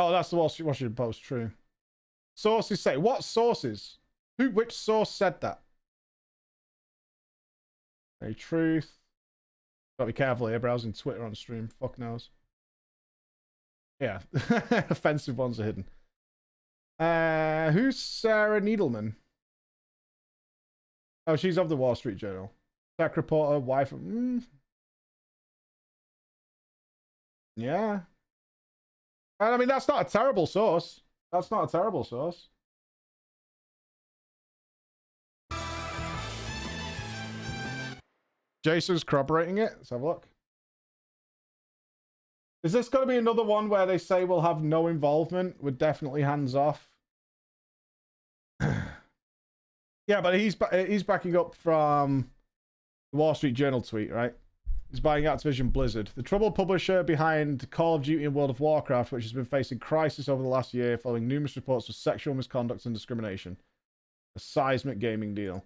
Oh, that's the Washington Post. True. Sources say what sources? Which source said that? A truth. Gotta be careful here. Browsing Twitter on stream. Fuck knows. Yeah, offensive ones are hidden. Who's Sarah Needleman? Oh, she's of the Wall Street Journal. Tech reporter, wife. Yeah. I mean, that's not a terrible source. That's not a terrible source. Jason's corroborating it. Let's have a look. Is this going to be another one where they say we'll have no involvement? We're definitely hands off. Yeah, but he's backing up from the Wall Street Journal tweet, right? He's buying Activision Blizzard, the troubled publisher behind Call of Duty and World of Warcraft, which has been facing crisis over the last year following numerous reports of sexual misconduct and discrimination. A seismic gaming deal.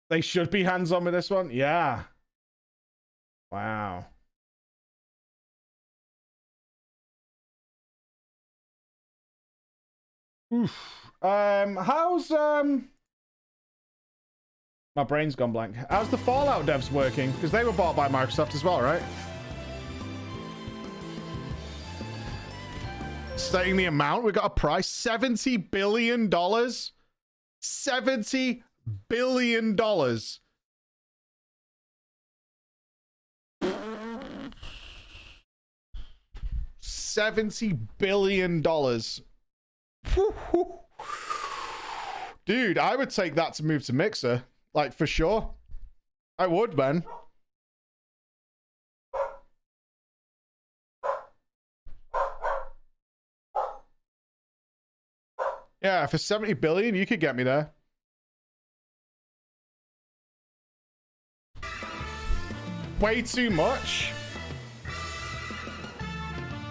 They should be hands-on with this one? Yeah. Wow. Oof. How's my brain's gone blank. How's the Fallout devs working? Because they were bought by Microsoft as well, right? Stating the amount, we got a price, $70 billion. $70 billion. $70 billion. Dude, I would take that to move to Mixer. Like, for sure. I would, man. Yeah, for 70 billion, you could get me there. Way too much.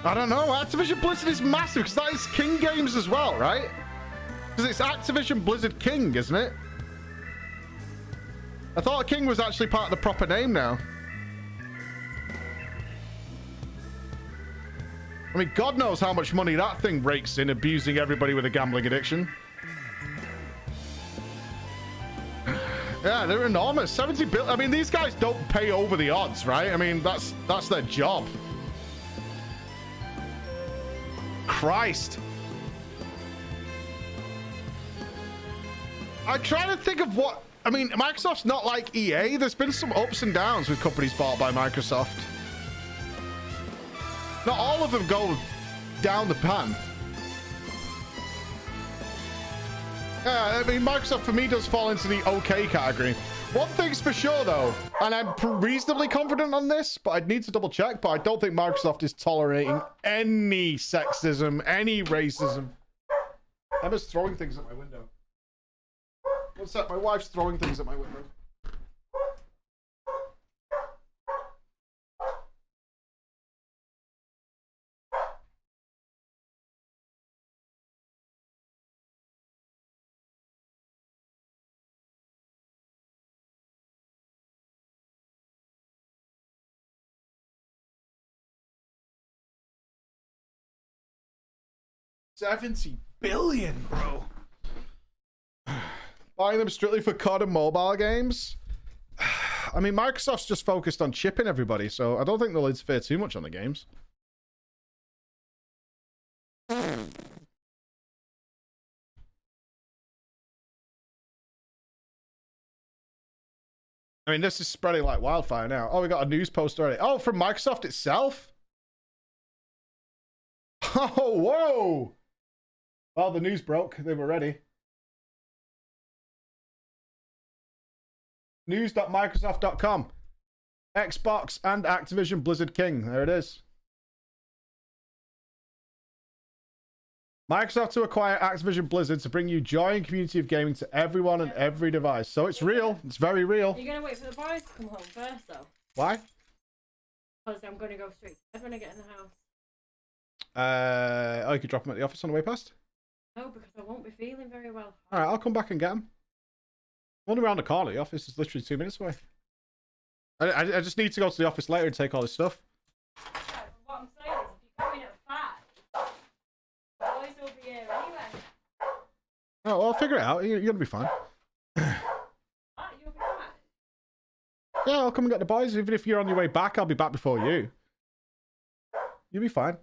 I don't know. Activision Blizzard is massive because that is King Games as well, right? Because it's Activision Blizzard King, isn't it? I thought King was actually part of the proper name now. I mean, God knows how much money that thing rakes in abusing everybody with a gambling addiction. Yeah, they're enormous. 70 billion. I mean, these guys don't pay over the odds, right? I mean, that's their job. Christ. I'm trying to think of what... I mean, Microsoft's not like EA. There's been some ups and downs with companies bought by Microsoft. Not all of them go down the pan. Yeah, I mean, Microsoft for me does fall into the okay category. One thing's for sure, though, and I'm reasonably confident on this, but I'd need to double check, but I don't think Microsoft is tolerating any sexism, any racism. Emma's throwing things at my window. What's that? My wife's throwing things at my window. $70 billion, bro. Buying them strictly for COD and mobile games. I mean, Microsoft's just focused on chipping everybody, so I don't think they'll interfere too much on the games. I mean, this is spreading like wildfire now. Oh, we got a news post already. Oh, from Microsoft itself? Oh, whoa! Well, the news broke. They were ready. News.microsoft.com. Xbox and Activision Blizzard King. There it is. Microsoft to acquire Activision Blizzard to bring you joy and community of gaming to everyone and every device. So it's real. It's very real. You're going to wait for the boys to come home first, though? Why? Because I'm going to go straight to bed when I get in the house. Oh, you could drop them at the office on the way past? No, because I won't be feeling very well. Alright, I'll come back and get them. I'm only around the corner. The office is literally 2 minutes away. I just need to go to the office later and take all this stuff. Yeah, but what I'm saying is, if you come in at 5, the boys will be here anyway. Oh, well, I'll figure it out. You're gonna be fine. What? You'll be fine. Yeah, I'll come and get the boys. Even if you're on your way back, I'll be back before you. You'll be fine.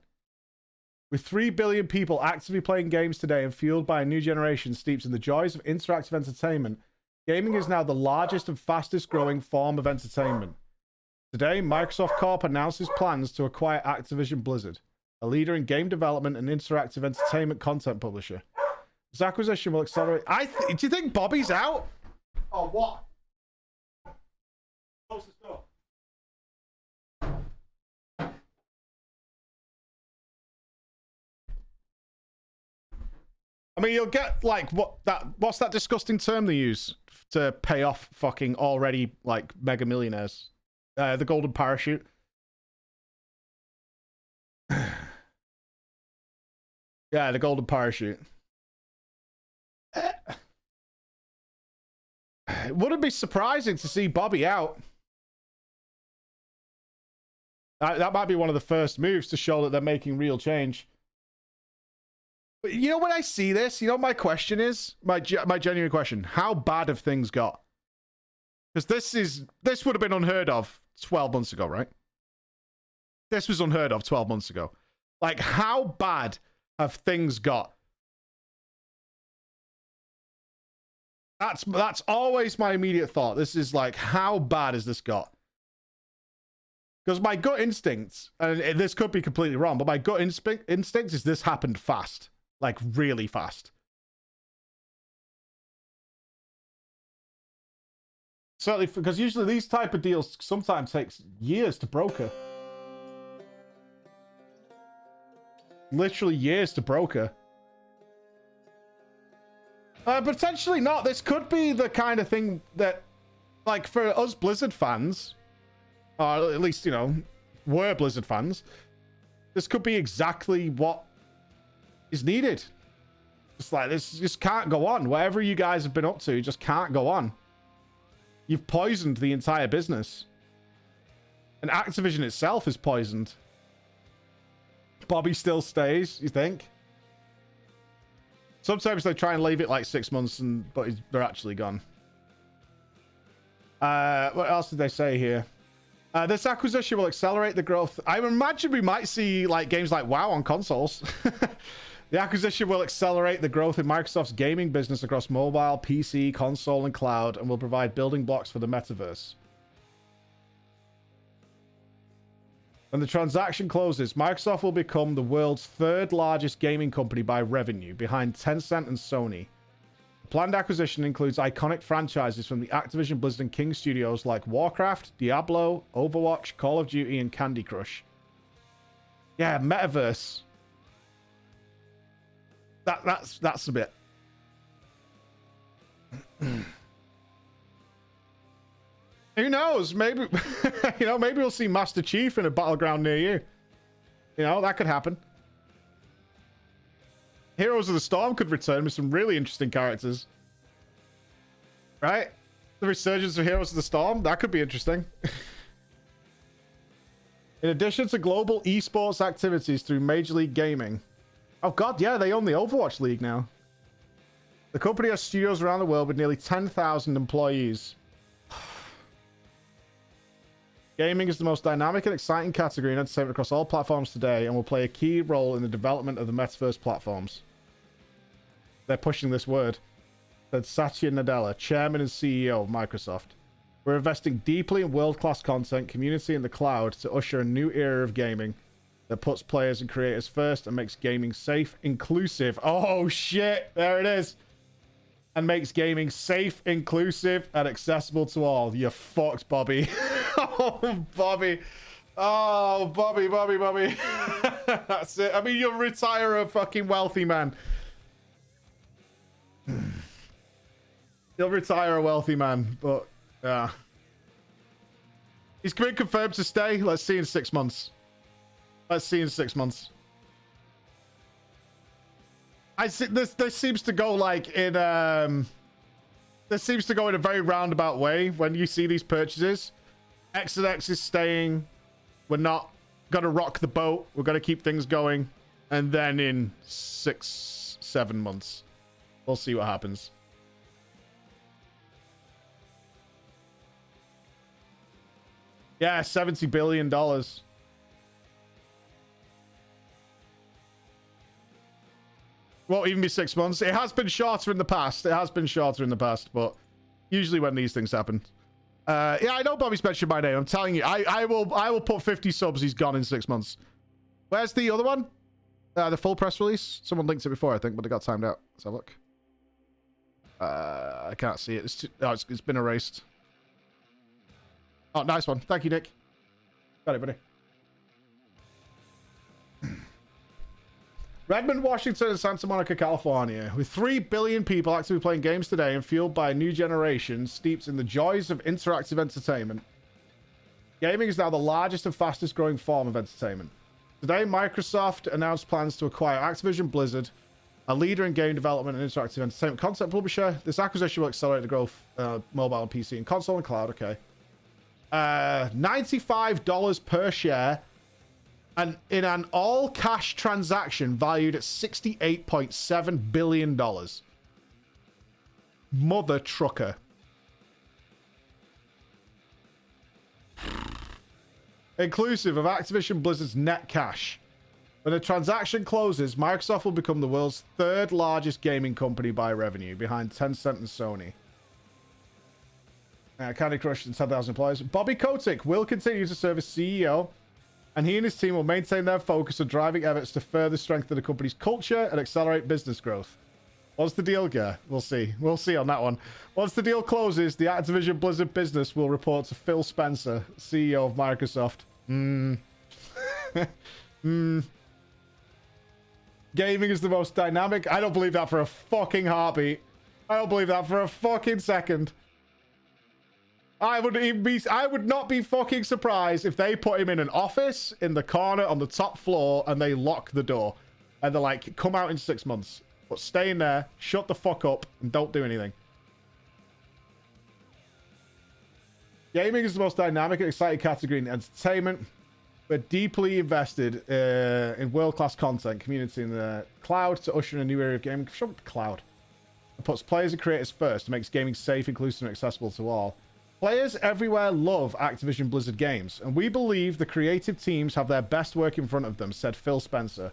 With 3 billion people actively playing games today and fueled by a new generation steeped in the joys of interactive entertainment, gaming is now the largest and fastest growing form of entertainment. Today, Microsoft Corp announces plans to acquire Activision Blizzard, a leader in game development and interactive entertainment content publisher. This acquisition will accelerate... do you think Bobby's out? Or what? Close this door. I mean, you'll get, like, what's that disgusting term they use to pay off fucking already, like, mega millionaires? The golden parachute. Yeah, the golden parachute. It wouldn't be surprising to see Bobby out. That might be one of the first moves to show that they're making real change. But you know, when I see this, you know, my question is, my genuine question: how bad have things got? Because this would have been unheard of 12 months ago, right? This was unheard of 12 months ago. Like, how bad have things got? That's always my immediate thought. This is like, how bad has this got? Because my gut instinct, and this could be completely wrong, but my gut instinct is this happened fast. Like, really fast. Certainly, because usually these type of deals sometimes takes years to broker. Literally years to broker. Potentially not. This could be the kind of thing that, like, for us Blizzard fans, or at least, you know, were Blizzard fans, this could be exactly what is needed. It's like, this just can't go on. Whatever you guys have been up to just can't go on. You've poisoned the entire business. And Activision itself is poisoned. Bobby still stays, you think? Sometimes they try and leave it like 6 months, but they're actually gone. What else did they say here? This acquisition will accelerate the growth. I imagine we might see like games like WoW on consoles. The acquisition will accelerate the growth in Microsoft's gaming business across mobile, PC, console, and cloud, and will provide building blocks for the Metaverse. When the transaction closes, Microsoft will become the world's third largest gaming company by revenue, behind Tencent and Sony. The planned acquisition includes iconic franchises from the Activision Blizzard and King studios like Warcraft, Diablo, Overwatch, Call of Duty, and Candy Crush. Yeah, Metaverse. That's a bit. Who knows? Maybe, you know, maybe we'll see Master Chief in a battleground near you. You know, that could happen. Heroes of the Storm could return with some really interesting characters. Right? The resurgence of Heroes of the Storm, that could be interesting. In addition to global esports activities through Major League Gaming. Oh god, yeah, they own the Overwatch League now. The company has studios around the world with nearly 10,000 employees. Gaming is the most dynamic and exciting category in entertainment across all platforms today and will play a key role in the development of the Metaverse platforms. They're pushing this word. Said Satya Nadella, chairman and CEO of Microsoft. We're investing deeply in world-class content, community, and the cloud to usher a new era of gaming that puts players and creators first and makes gaming safe, inclusive. Oh shit, there it is. And makes gaming safe, inclusive, and accessible to all. You're fucked, Bobby. Oh, Bobby. Oh, Bobby. That's it. I mean, you'll retire a fucking wealthy man. You'll retire a wealthy man, but yeah. He's been confirmed to stay. Let's see in 6 months. Let's see in 6 months. I see this seems to go like in this seems to go in a very roundabout way when you see these purchases. XNX is staying. We're not going to rock the boat. We're going to keep things going. And then in 6-7 months, we'll see what happens. Yeah, $70 billion. Won't even be 6 months. It has been shorter in the past. It has been shorter in the past, but usually when these things happen. Yeah, I know Bobby's mentioned my name. I'm telling you, I will put 50 subs. He's gone in 6 months. Where's the other one? The full press release. Someone linked it before, I think, but it got timed out. Let's have a look. I can't see it. It's been erased. Oh, nice one. Thank you, Nick. Got it, buddy. Redmond, Washington, and Santa Monica, California. With 3 billion people actively playing games today and fueled by a new generation steeped in the joys of interactive entertainment, gaming is now the largest and fastest growing form of entertainment. Today, Microsoft announced plans to acquire Activision Blizzard, a leader in game development and interactive entertainment content publisher. This acquisition will accelerate the growth of mobile and PC and console and cloud. Okay. $95 per share, and in an all-cash transaction valued at $68.7 billion. Mother trucker. Inclusive of Activision Blizzard's net cash. When the transaction closes, Microsoft will become the world's third largest gaming company by revenue, behind Tencent and Sony. Candy Crush and 10,000 employees. Bobby Kotick will continue to serve as CEO, and he and his team will maintain their focus on driving efforts to further strengthen the company's culture and accelerate business growth. What's the deal, guy? We'll see. We'll see on that one. Once the deal closes, the Activision Blizzard business will report to Phil Spencer, CEO of Microsoft. Gaming is the most dynamic. I don't believe that for a fucking heartbeat. I don't believe that for a fucking second. I would not be fucking surprised if they put him in an office in the corner on the top floor and they lock the door. And they're like, come out in 6 months. But stay in there, shut the fuck up, and don't do anything. Gaming is the most dynamic and exciting category in entertainment. We're deeply invested in world-class content, community in the cloud to usher in a new era of gaming. Shut up the cloud. It puts players and creators first and makes gaming safe, inclusive, and accessible to all. Players everywhere love Activision Blizzard games, and we believe the creative teams have their best work in front of them, said Phil Spencer.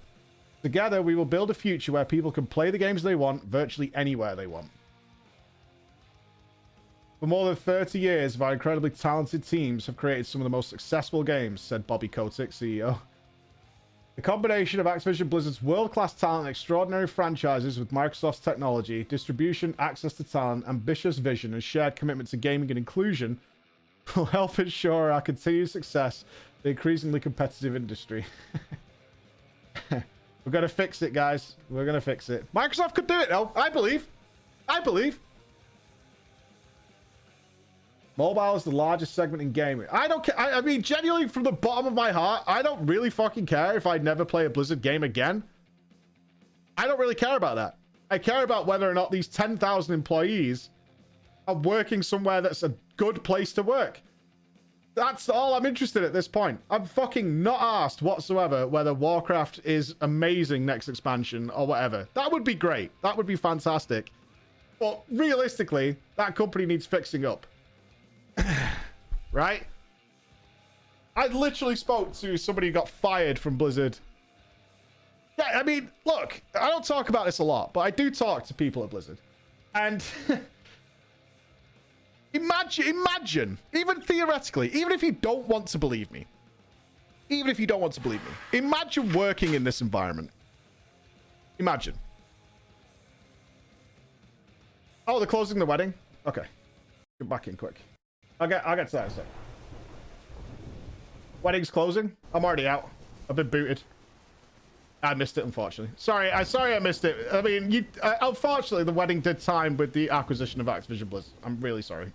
Together, we will build a future where people can play the games they want virtually anywhere they want. For more than 30 years, our incredibly talented teams have created some of the most successful games, said Bobby Kotick, CEO. The combination of Activision Blizzard's world-class talent and extraordinary franchises with Microsoft's technology, distribution, access to talent, ambitious vision, and shared commitment to gaming and inclusion will help ensure our continued success in the increasingly competitive industry. We're going to fix it, guys. We're going to fix it. Microsoft could do it, though. I believe. I believe. Mobile is the largest segment in gaming. I don't care. I mean, genuinely, from the bottom of my heart, I don't really fucking care if I never play a Blizzard game again. I don't really care about that. I care about whether or not these 10,000 employees are working somewhere that's a good place to work. That's all I'm interested in at this point. I'm fucking not asked whatsoever whether Warcraft is amazing next expansion or whatever. That would be great. That would be fantastic. But realistically, that company needs fixing up. Right? I literally spoke to somebody who got fired from Blizzard. Yeah, I mean, look, I don't talk about this a lot, but I do talk to people at Blizzard. And imagine, even theoretically, even if you don't want to believe me, imagine working in this environment. Imagine. Oh, they're closing the wedding? Okay. Get back in quick. I'll get to that in a sec. Wedding's closing. I'm already out. I've been booted. I missed it, unfortunately. Sorry I missed it. I mean, unfortunately, the wedding did time with the acquisition of Activision Blizzard. I'm really sorry.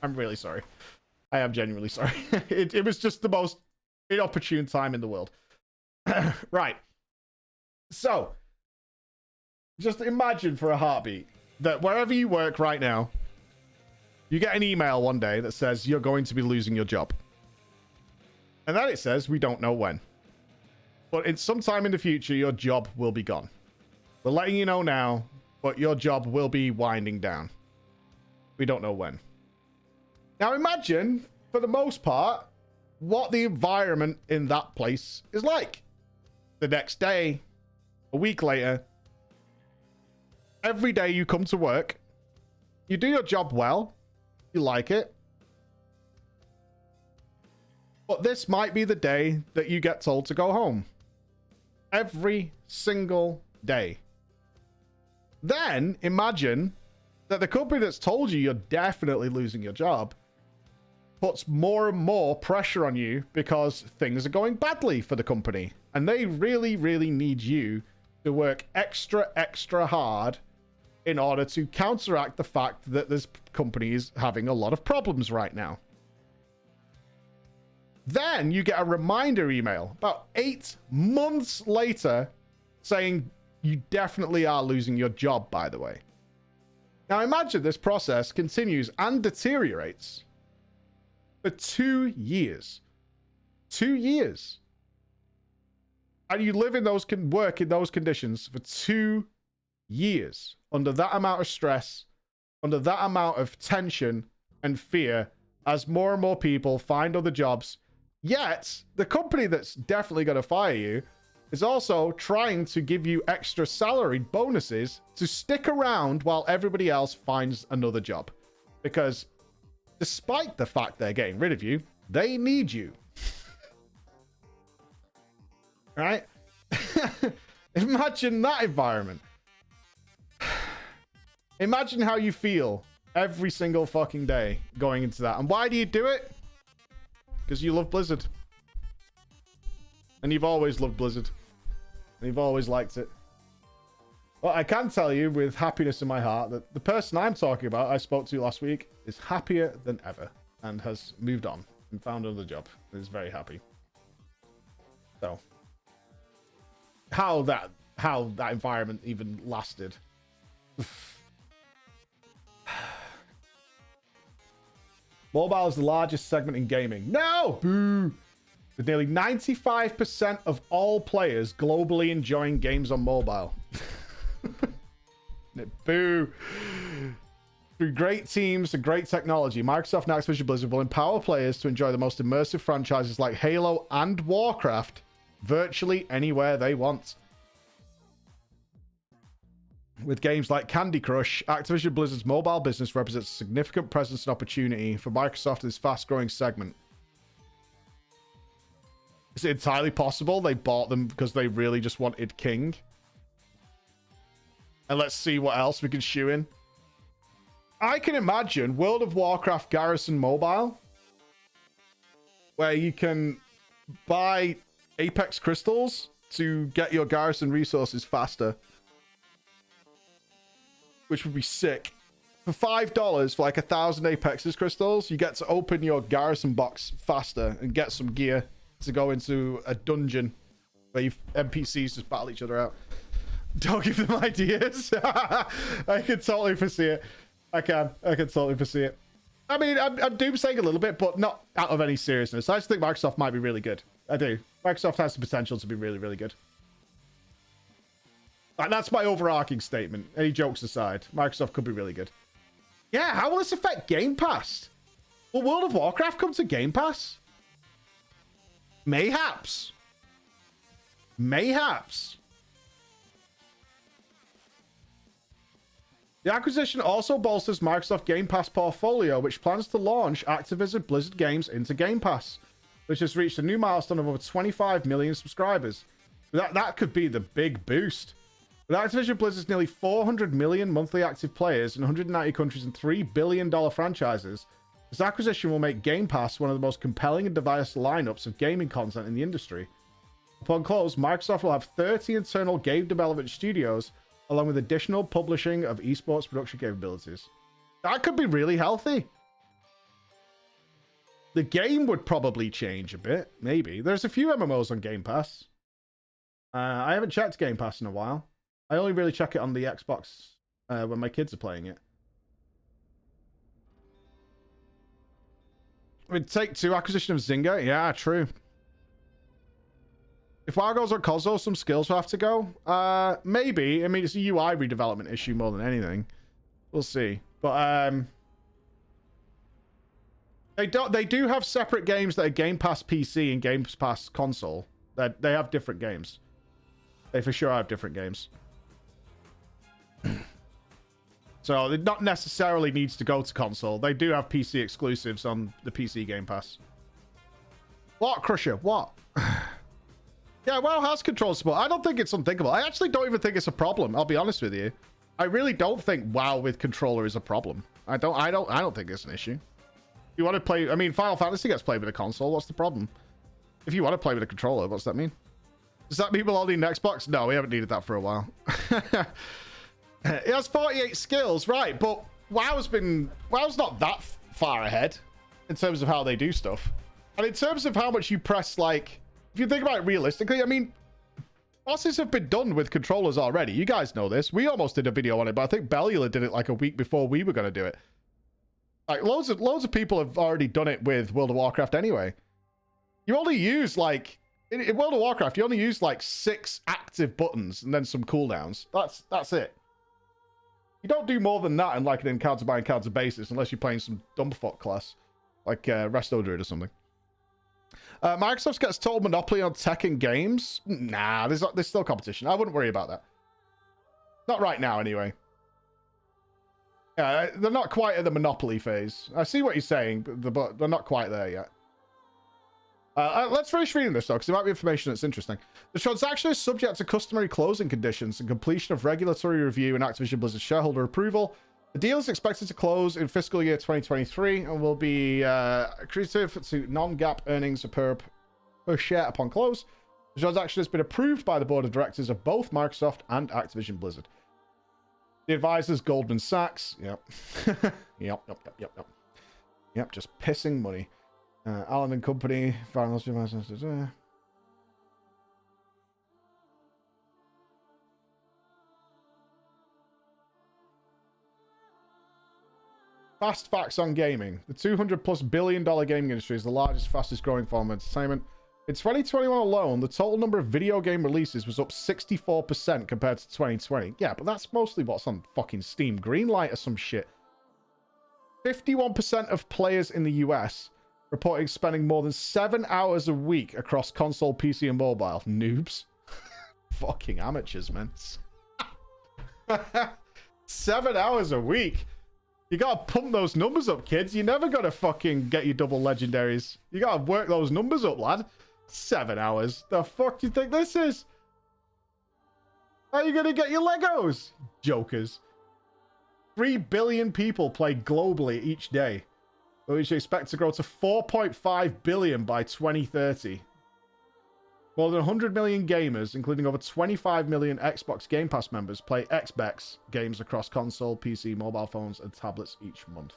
I'm really sorry. I am genuinely sorry. It was just the most inopportune time in the world. Right. So, just imagine for a heartbeat that wherever you work right now, You get an email one day that says you're going to be losing your job. And then it says, we don't know when. But it's sometime in the future, your job will be gone. We're letting you know now, but your job will be winding down. We don't know when. Now imagine, for the most part, what the environment in that place is like. The next day, a week later, every day you come to work, you do your job well, you like it, but this might be the day that you get told to go home. Every single day. Then imagine that the company that's told you you're definitely losing your job puts more and more pressure on you because things are going badly for the company. And they really, really need you to work extra, extra hard in order to counteract the fact that this company is having a lot of problems right now. Then you get a reminder email about 8 months later saying you definitely are losing your job, by the way. Now imagine this process continues and deteriorates for 2 years. 2 years. And you live in those, work in those conditions for 2 years under that amount of stress, under that amount of tension and fear as more and more people find other jobs. Yet, the company that's definitely going to fire you is also trying to give you extra salary bonuses to stick around while everybody else finds another job. Because despite the fact they're getting rid of you, they need you. Right? Imagine that environment. Imagine how you feel every single fucking day going into that. And why do you do it? Because you love Blizzard. And you've always loved Blizzard. And you've always liked it. Well, I can tell you with happiness in my heart that the person I'm talking about, I spoke to last week, is happier than ever. And has moved on and found another job. And is very happy. So. How that environment even lasted. Mobile is the largest segment in gaming. No! Boo! With nearly 95% of all players globally enjoying games on mobile. Boo! Through great teams and great technology, Microsoft and Activision Blizzard will empower players to enjoy the most immersive franchises like Halo and Warcraft virtually anywhere they want. With games like Candy Crush, Activision Blizzard's mobile business represents a significant presence and opportunity for Microsoft in this fast-growing segment. Is it entirely possible they bought them because they really just wanted King? And let's see what else we can shoe in. I can imagine World of Warcraft Garrison Mobile, where you can buy Apex crystals to get your Garrison resources faster. Which would be sick. For $5 for like 1,000 Apex's crystals, you get to open your Garrison box faster and get some gear to go into a dungeon where you NPCs just battle each other out. Don't give them ideas. I can totally foresee it. I can totally foresee it. I mean, I'm doomsaying a little bit, but not out of any seriousness. I just think Microsoft might be really good. I do. Microsoft has the potential to be really, really good. And that's my overarching statement. Any jokes aside, Microsoft could be really good. Yeah, how will this affect Game Pass? Will World of Warcraft come to Game Pass? Mayhaps. Mayhaps. The acquisition also bolsters Microsoft Game Pass portfolio, which plans to launch Activision Blizzard games into Game Pass, which has reached a new milestone of over 25 million subscribers. That could be the big boost. With Activision Blizzard's nearly 400 million monthly active players in 190 countries and $3 billion franchises, this acquisition will make Game Pass one of the most compelling and diverse lineups of gaming content in the industry. Upon close, Microsoft will have 30 internal game development studios, along with additional publishing of esports production capabilities. That could be really healthy. The game would probably change a bit, maybe. There's a few MMOs on Game Pass. I haven't checked Game Pass in a while. I only really check it on the Xbox when my kids are playing it. I mean, Take-Two acquisition of Zynga. Yeah, true. If WoW goes on console, some skills will have to go. Maybe. I mean, it's a UI redevelopment issue more than anything. We'll see. But they do have separate games that are Game Pass PC and Game Pass console. That they have different games. They for sure have different games. So it not necessarily needs to go to console. They do have PC exclusives on the PC Game Pass. What, Crusher? What? Yeah, WoW has control support. I don't think it's unthinkable. I actually don't even think it's a problem. I'll be honest with you. I really don't think WoW with controller is a problem. I don't think it's an issue. You want to play? I mean, Final Fantasy gets played with a console. What's the problem? If you want to play with a controller, what's that mean? Does that mean we'll all need an Xbox? No, we haven't needed that for a while. It has 48 skills, right? But WoW's not that far ahead in terms of how they do stuff, and in terms of how much you press, like. If you think about it realistically, I mean, bosses have been done with controllers already. You guys know this. We almost did a video on it, but I think Bellular did it like a week before we were going to do it. Like, loads of people have already done it with World of Warcraft anyway. You only use, like, in World of Warcraft, you only use, like, 6 active buttons and then some cooldowns. That's it. You don't do more than that in, like, an encounter-by-encounter basis unless you're playing some dumb fuck class, like Resto Druid or something. Microsoft gets total monopoly on tech and games. Nah, there's still competition. I wouldn't worry about that. Not right now, anyway. Yeah, they're not quite at the monopoly phase. I see what you're saying, but they're not quite there yet. Let's finish reading this, though, because there might be information that's interesting. The transaction is subject to customary closing conditions and completion of regulatory review and Activision Blizzard shareholder approval. The deal is expected to close in fiscal year 2023 and will be accretive to non-GAAP earnings per share upon close. The transaction has been approved by the board of directors of both Microsoft and Activision Blizzard. The advisors, Goldman Sachs. Yep. Yep, just pissing money. Allen and Company. Fast facts on gaming. The $200+ billion gaming industry is the largest, fastest growing form of entertainment. In 2021 alone, the total number of video game releases was up 64% compared to 2020. Yeah, but that's mostly what's on fucking Steam Greenlight or some shit. 51% of players in the US reporting spending more than 7 hours a week across console, PC, and mobile. Noobs. Fucking amateurs, man. 7 hours a week. You gotta pump those numbers up, kids. You never gotta fucking get your double legendaries. You gotta work those numbers up, lad. 7 hours. The fuck do you think this is? How are you gonna get your Legos? Jokers. 3 billion people play globally each day. Which you expect to grow to 4.5 billion by 2030. More than 100 million gamers, including over 25 million Xbox Game Pass members, play Xbox games across console, PC, mobile phones, and tablets each month.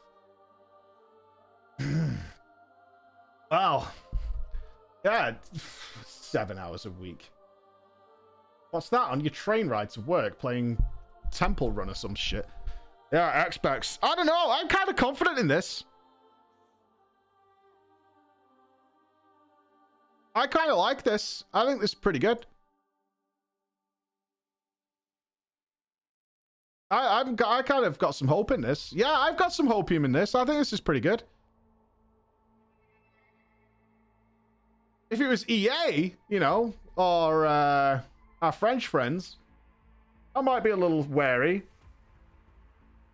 Wow. Yeah, 7 hours a week. What's that on your train ride to work, playing Temple Run or some shit? Yeah, Xbox. I don't know. I'm kind of confident in this. I kind of like this. I think this is pretty good. I kind of got some hope in this. Yeah, I've got some hopium in this. I think this is pretty good. If it was EA, you know, or our French friends, I might be a little wary.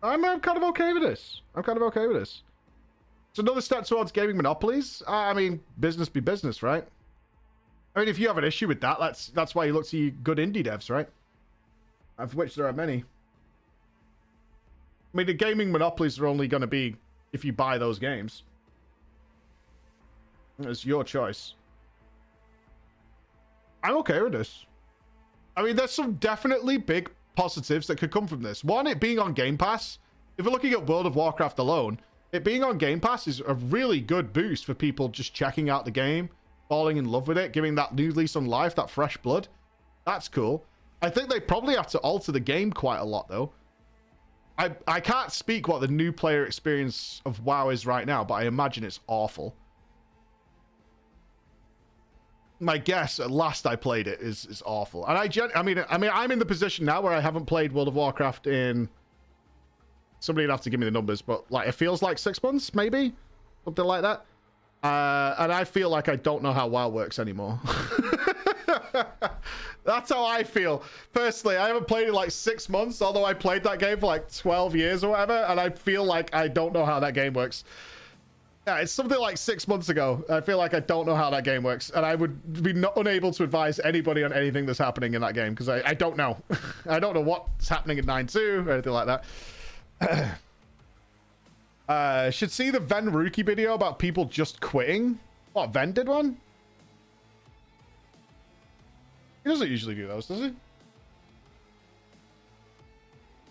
I'm kind of okay with this. It's another step towards gaming monopolies. I mean, business be business, right? I mean, if you have an issue with that, that's why you look to you good indie devs, right? Of which there are many. I mean, the gaming monopolies are only going to be if you buy those games. It's your choice. I'm okay with this. I mean, there's some definitely big positives that could come from this. One, it being on Game Pass. If we're looking at World of Warcraft alone, it being on Game Pass is a really good boost for people just checking out the game, falling in love with it, giving that new lease on life, that fresh blood. That's cool. I think they probably have to alter the game quite a lot, though. I can't speak what the new player experience of WoW is right now, but I imagine it's awful. my guess at last I played it is awful. And I mean, I'm in the position now where I haven't played World of Warcraft in. Somebody'd have to give me the numbers, but like it feels like 6 months, maybe something like that. And I feel like I don't know how WoW works anymore. That's how I feel personally. I haven't played it like 6 months, although I played that game for like 12 years or whatever, and I feel like I don't know how that game works. Yeah, it's something like 6 months ago. I feel like I don't know how that game works, and I would be unable to advise anybody on anything that's happening in that game because I don't know. I don't know what's happening in 9.2 or anything like that. Should see the Ven Rookie video about people just quitting. What, Ven did one? He doesn't usually do those, does he?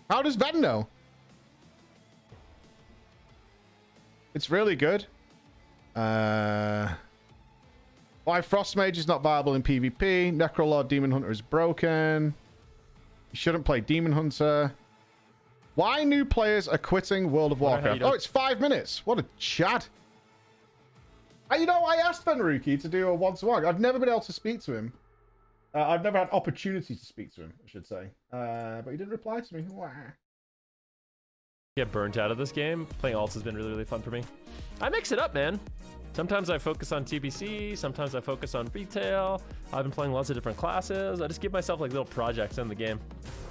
How does Ven know? It's really good. Why Frost Mage is not viable in PvP. Necrolord Demon Hunter is broken. You shouldn't play Demon Hunter. Why new players are quitting World of Warcraft? Oh, it's 5 minutes. What a chat. You know, I asked Fenruki to do a one-to-one. I've never been able to speak to him. I've never had opportunity to speak to him, I should say. But he didn't reply to me. Wow. Get burnt out of this game. Playing alts has been really, really fun for me. I mix it up, man. Sometimes I focus on TBC, sometimes I focus on retail. I've been playing lots of different classes. I just give myself like little projects in the game.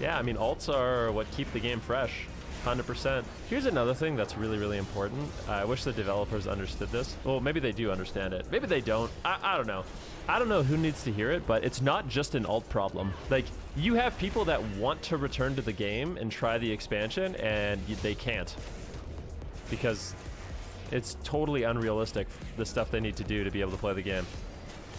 Yeah, I mean, alts are what keep the game fresh, 100%. Here's another thing that's really, really important. I wish the developers understood this. Well, maybe they do understand it. Maybe they don't. I don't know. I don't know who needs to hear it, but it's not just an alt problem. Like, you have people that want to return to the game and try the expansion, and they can't. Because it's totally unrealistic, the stuff they need to do to be able to play the game.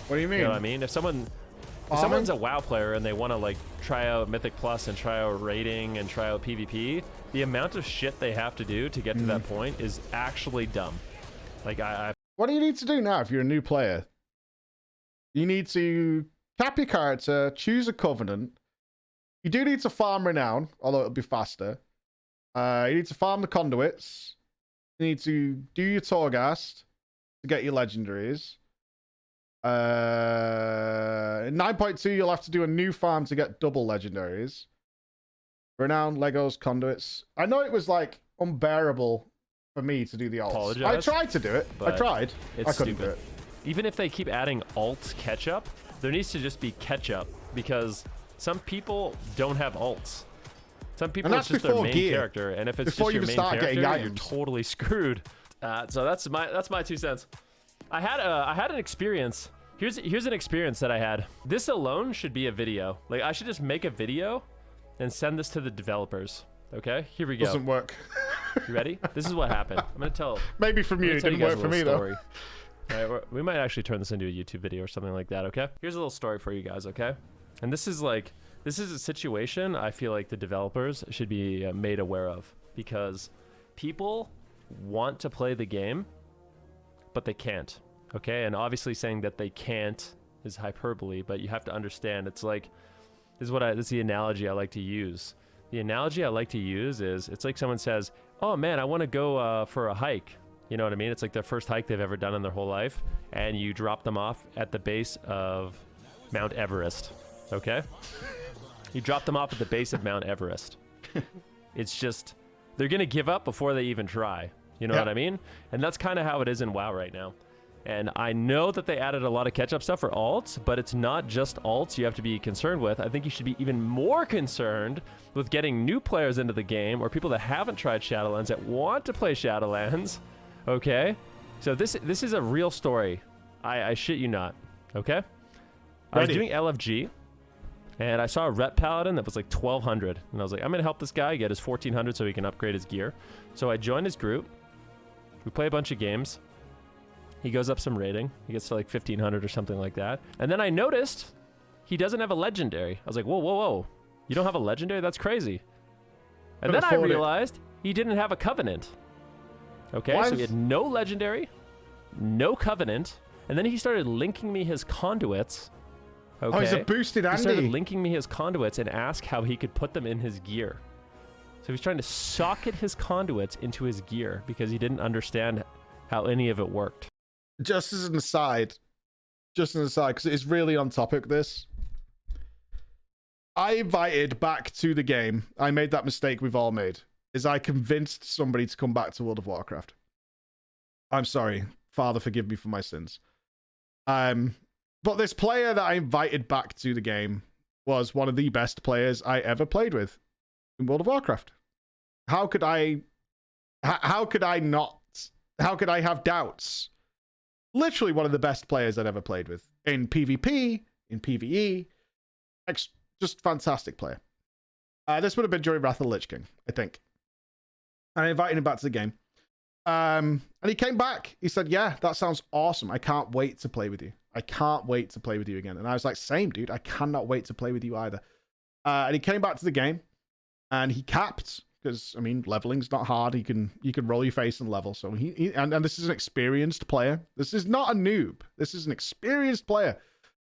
What do you mean? You know what I mean? If someone's a WoW player and they want to like try out Mythic Plus and try out raiding and try out PvP, the amount of shit they have to do to get to that point is actually dumb. Like What do you need to do now if you're a new player? You need to tap your character, choose a covenant. You do need to farm renown, although it'll be faster. You need to farm the conduits. You need to do your Torghast to get your legendaries. 9.2, you'll have to do a new farm to get double legendaries. Renown, Legos, conduits. I know it was like unbearable for me to do the alts. Apologize, I tried to do it. I tried. I couldn't do it. Even if they keep adding alts catch-up, there needs to just be catch-up because some people don't have alts. Some people, it's just their main character, and if it's just your main character, you're totally screwed. So that's my 2 cents. I had an experience. Here's an experience that I had. This alone should be a video. Like, I should just make a video and send this to the developers. Okay, here we go. Doesn't work. You ready? This is what happened. I'm gonna tell. Maybe from you. It didn't work for me though. Right, we might actually turn this into a YouTube video or something like that. Okay. Here's a little story for you guys. Okay. And this is a situation I feel like the developers should be made aware of, because people want to play the game, but they can't. Okay. And obviously saying that they can't is hyperbole, but you have to understand it's like, this is the analogy I like to use. The analogy I like to use is, it's like someone says, oh man, I want to go for a hike. You know what I mean? It's like their first hike they've ever done in their whole life, and you drop them off at the base of Mount Everest. Okay? You drop them off at the base of Mount Everest. It's just, they're going to give up before they even try. You know what I mean? And that's kind of how it is in WoW right now. And I know that they added a lot of catch-up stuff for alts, but it's not just alts you have to be concerned with. I think you should be even more concerned with getting new players into the game, or people that haven't tried Shadowlands that want to play Shadowlands. Okay? So this is a real story. I shit you not. Okay? I was doing LFG, and I saw a Rep Paladin that was like 1,200. And I was like, I'm going to help this guy get his 1,400 so he can upgrade his gear. So I joined his group. We play a bunch of games. He goes up some rating. He gets to like 1,500 or something like that. And then I noticed he doesn't have a legendary. I was like, whoa, whoa, whoa. You don't have a legendary? That's crazy. And then I realized he didn't have a covenant. Okay, so he had no legendary, no covenant, and then he started linking me his conduits. Okay? Oh, he's a boosted Andy. He started linking me his conduits and asked how he could put them in his gear. So he was trying to socket his conduits into his gear because he didn't understand how any of it worked. Just as an aside, just an aside, because it's really on topic, this. I invited back to the game. I made that mistake we've all made. Is I convinced somebody to come back to World of Warcraft. I'm sorry. Father, forgive me for my sins. But this player that I invited back to the game was one of the best players I ever played with in World of Warcraft. How could I have doubts? Literally one of the best players I'd ever played with in PvP, in PvE. Just fantastic player. This would have been during Wrath of the Lich King, I think. And I invited him back to the game. And he came back. He said, yeah, that sounds awesome. I can't wait to play with you. I can't wait to play with you again. And I was like, same, dude. I cannot wait to play with you either. And he came back to the game and he capped, because, I mean, leveling's not hard. You can roll your face and level. So and this is an experienced player. This is not a noob. This is an experienced player.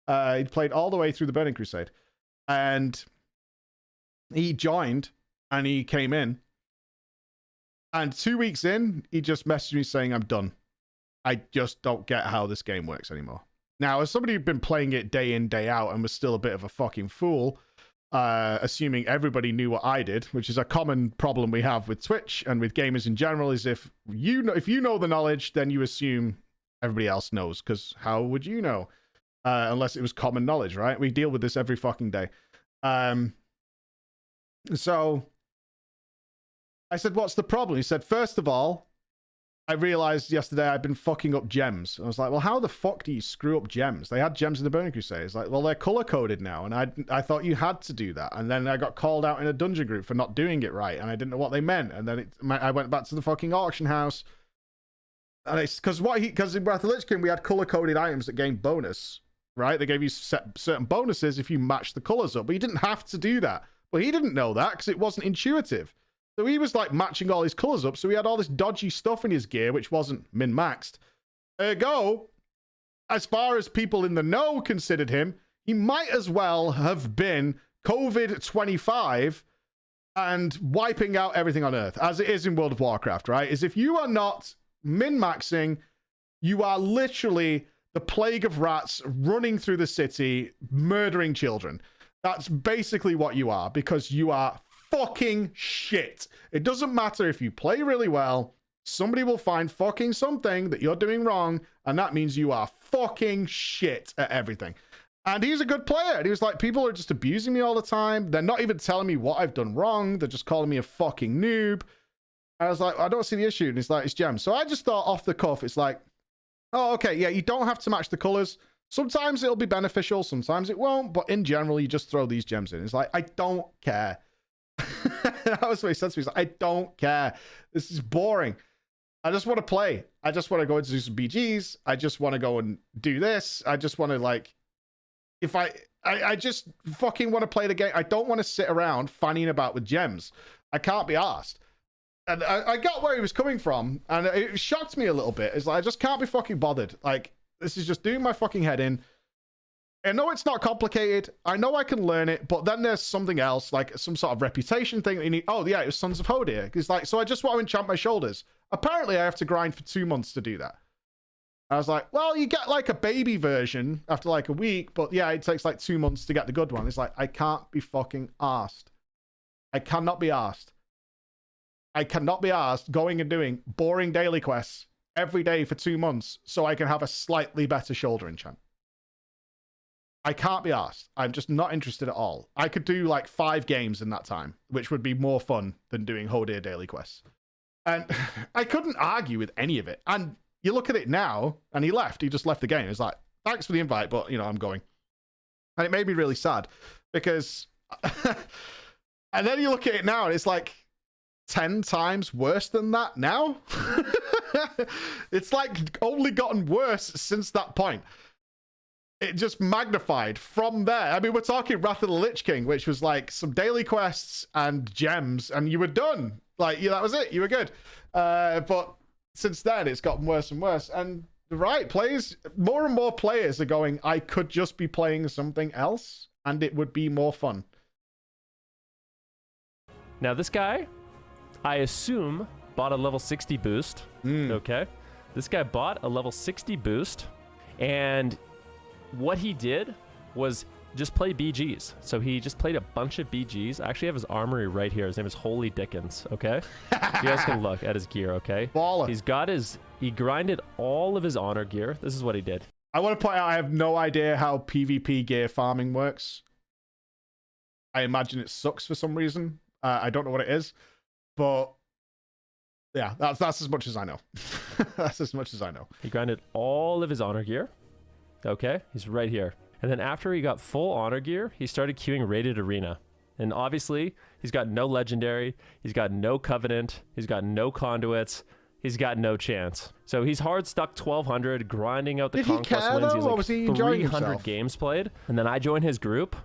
He played all the way through the Burning Crusade. And he joined and he came in. And 2 weeks in, he just messaged me saying, I'm done. I just don't get how this game works anymore. Now, as somebody who'd been playing it day in, day out, and was still a bit of a fucking fool, assuming everybody knew what I did, which is a common problem we have with Twitch and with gamers in general, is if you know the knowledge, then you assume everybody else knows, because how would you know? Unless it was common knowledge, right? We deal with this every fucking day. So I said, what's the problem? He said, first of all, I realized yesterday I'd been fucking up gems. I was like, well, how the fuck do you screw up gems? They had gems in the Burning Crusade. It's like, well, they're color-coded now, and I thought you had to do that. And then I got called out in a dungeon group for not doing it right, and I didn't know what they meant. And then I went back to the fucking auction house. And it's because in Wrath of the Lich King, we had color-coded items that gained bonus, right? They gave you certain bonuses if you matched the colors up, but you didn't have to do that. Well, he didn't know that because it wasn't intuitive. So he was like matching all his colors up. So he had all this dodgy stuff in his gear, which wasn't min-maxed. Ergo, as far as people in the know considered him, he might as well have been COVID-25 and wiping out everything on Earth, as it is in World of Warcraft, right? Is if you are not min-maxing, you are literally the plague of rats running through the city, murdering children. That's basically what you are, because you are fucking shit. It doesn't matter if you play really well, somebody will find fucking something that you're doing wrong, and that means you are fucking shit at everything. And he's a good player. And he was like, people are just abusing me all the time. They're not even telling me what I've done wrong. They're just calling me a fucking noob. And I was like, I don't see the issue. And he's like, it's gems. So I just thought off the cuff, it's like, oh, okay, yeah, you don't have to match the colors. Sometimes it'll be beneficial, sometimes it won't. But in general, you just throw these gems in. It's like, I don't care. That was what he said to me. He's like, I don't care. This is boring. I just want to play. I just want to go and do some BGs. I just want to go and do this. I just want to, like, if I just fucking want to play the game. I don't want to sit around fanning about with gems. I can't be arsed. And I got where he was coming from, and it shocked me a little bit. It's like, I just can't be fucking bothered. Like, this is just doing my fucking head in. I know it's not complicated. I know I can learn it, but then there's something else, like some sort of reputation thing that you need. Oh, yeah, it was Sons of Hodir. It's like, so I just want to enchant my shoulders. Apparently, I have to grind for 2 months to do that. I was like, well, you get like a baby version after like a week, but yeah, it takes like 2 months to get the good one. It's like, I can't be fucking arsed. I cannot be arsed. I cannot be asked going and doing boring daily quests every day for 2 months so I can have a slightly better shoulder enchant. I can't be asked. I'm just not interested at all. I could do like 5 games in that time, which would be more fun than doing Hodir daily quests. And I couldn't argue with any of it. And you look at it now, and he left. He just left the game. He's like, thanks for the invite, but, you know, I'm going. And it made me really sad because... and then you look at it now, and it's like 10 times worse than that now. It's like only gotten worse since that point. It just magnified from there. I mean, we're talking Wrath of the Lich King, which was like some daily quests and gems, and you were done. Like, yeah, that was it. You were good. But since then, it's gotten worse and worse. And right, players, more and more players are going, I could just be playing something else, and it would be more fun. Now, this guy, I assume, bought a level 60 boost. Okay. This guy bought a level 60 boost, and what he did was just play BGs. So he just played a bunch of BGs. I actually have his armory right here. His name is Holy Dickens, okay? You guys can look at his gear, okay? Baller. He grinded all of his honor gear. This is what he did. I want to point out I have no idea how PvP gear farming works. I imagine it sucks for some reason. I don't know what it is, but yeah, that's as much as I know. That's as much as I know. He grinded all of his honor gear. Okay, he's right here. And then after he got full honor gear, he started queuing rated arena. And obviously, he's got no legendary, he's got no covenant, he's got no conduits, he's got no chance. So he's hard stuck 1200, grinding out the conquest wins. He's like was he enjoying 300 himself? games played. And then I joined his group.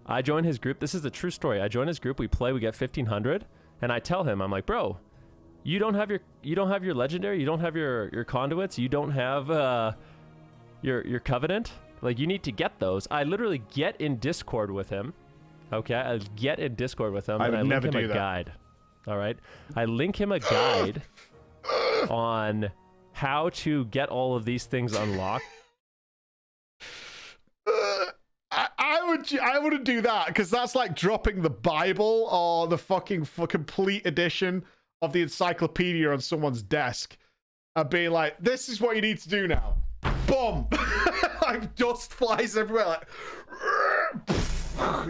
This is a true story. I join his group, we play, we get 1500, and I tell him, I'm like, bro, you don't have your legendary, you don't have your conduits, you don't have your covenant. Like, you need to get those. I literally get in Discord with him. Okay, I get in Discord with him, and I link him a guide. All right, I link him a guide on how to get all of these things unlocked. I wouldn't do that, because that's like dropping the Bible or the fucking complete edition of the encyclopedia on someone's desk and being like, this is what you need to do now. Boom. Like, dust flies everywhere. Like,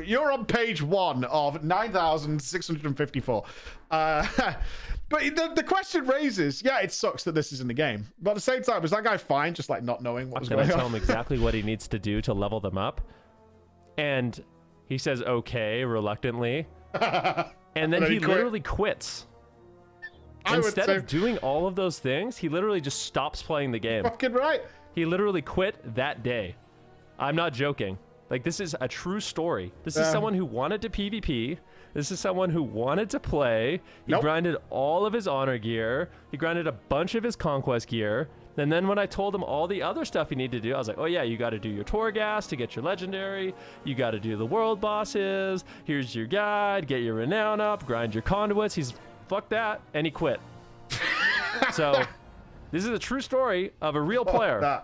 you're on page 1 of 9,654. But the question raises, yeah, it sucks that this is in the game, but at the same time, was that guy fine just like not knowing what was going on? I tell him exactly what he needs to do to level them up, and he says okay reluctantly, and then he literally quits. Instead of doing all of those things, he literally just stops playing the game. Fucking right. He literally quit that day. I'm not joking. Like, this is a true story. This is someone who wanted to PvP. This is someone who wanted to play. He grinded all of his honor gear. He grinded a bunch of his conquest gear. And then when I told him all the other stuff he needed to do, I was like, oh yeah, you got to do your Torghast to get your legendary. You got to do the world bosses. Here's your guide. Get your renown up. Grind your conduits. He's fuck that. And he quit. So this is a true story of a real player.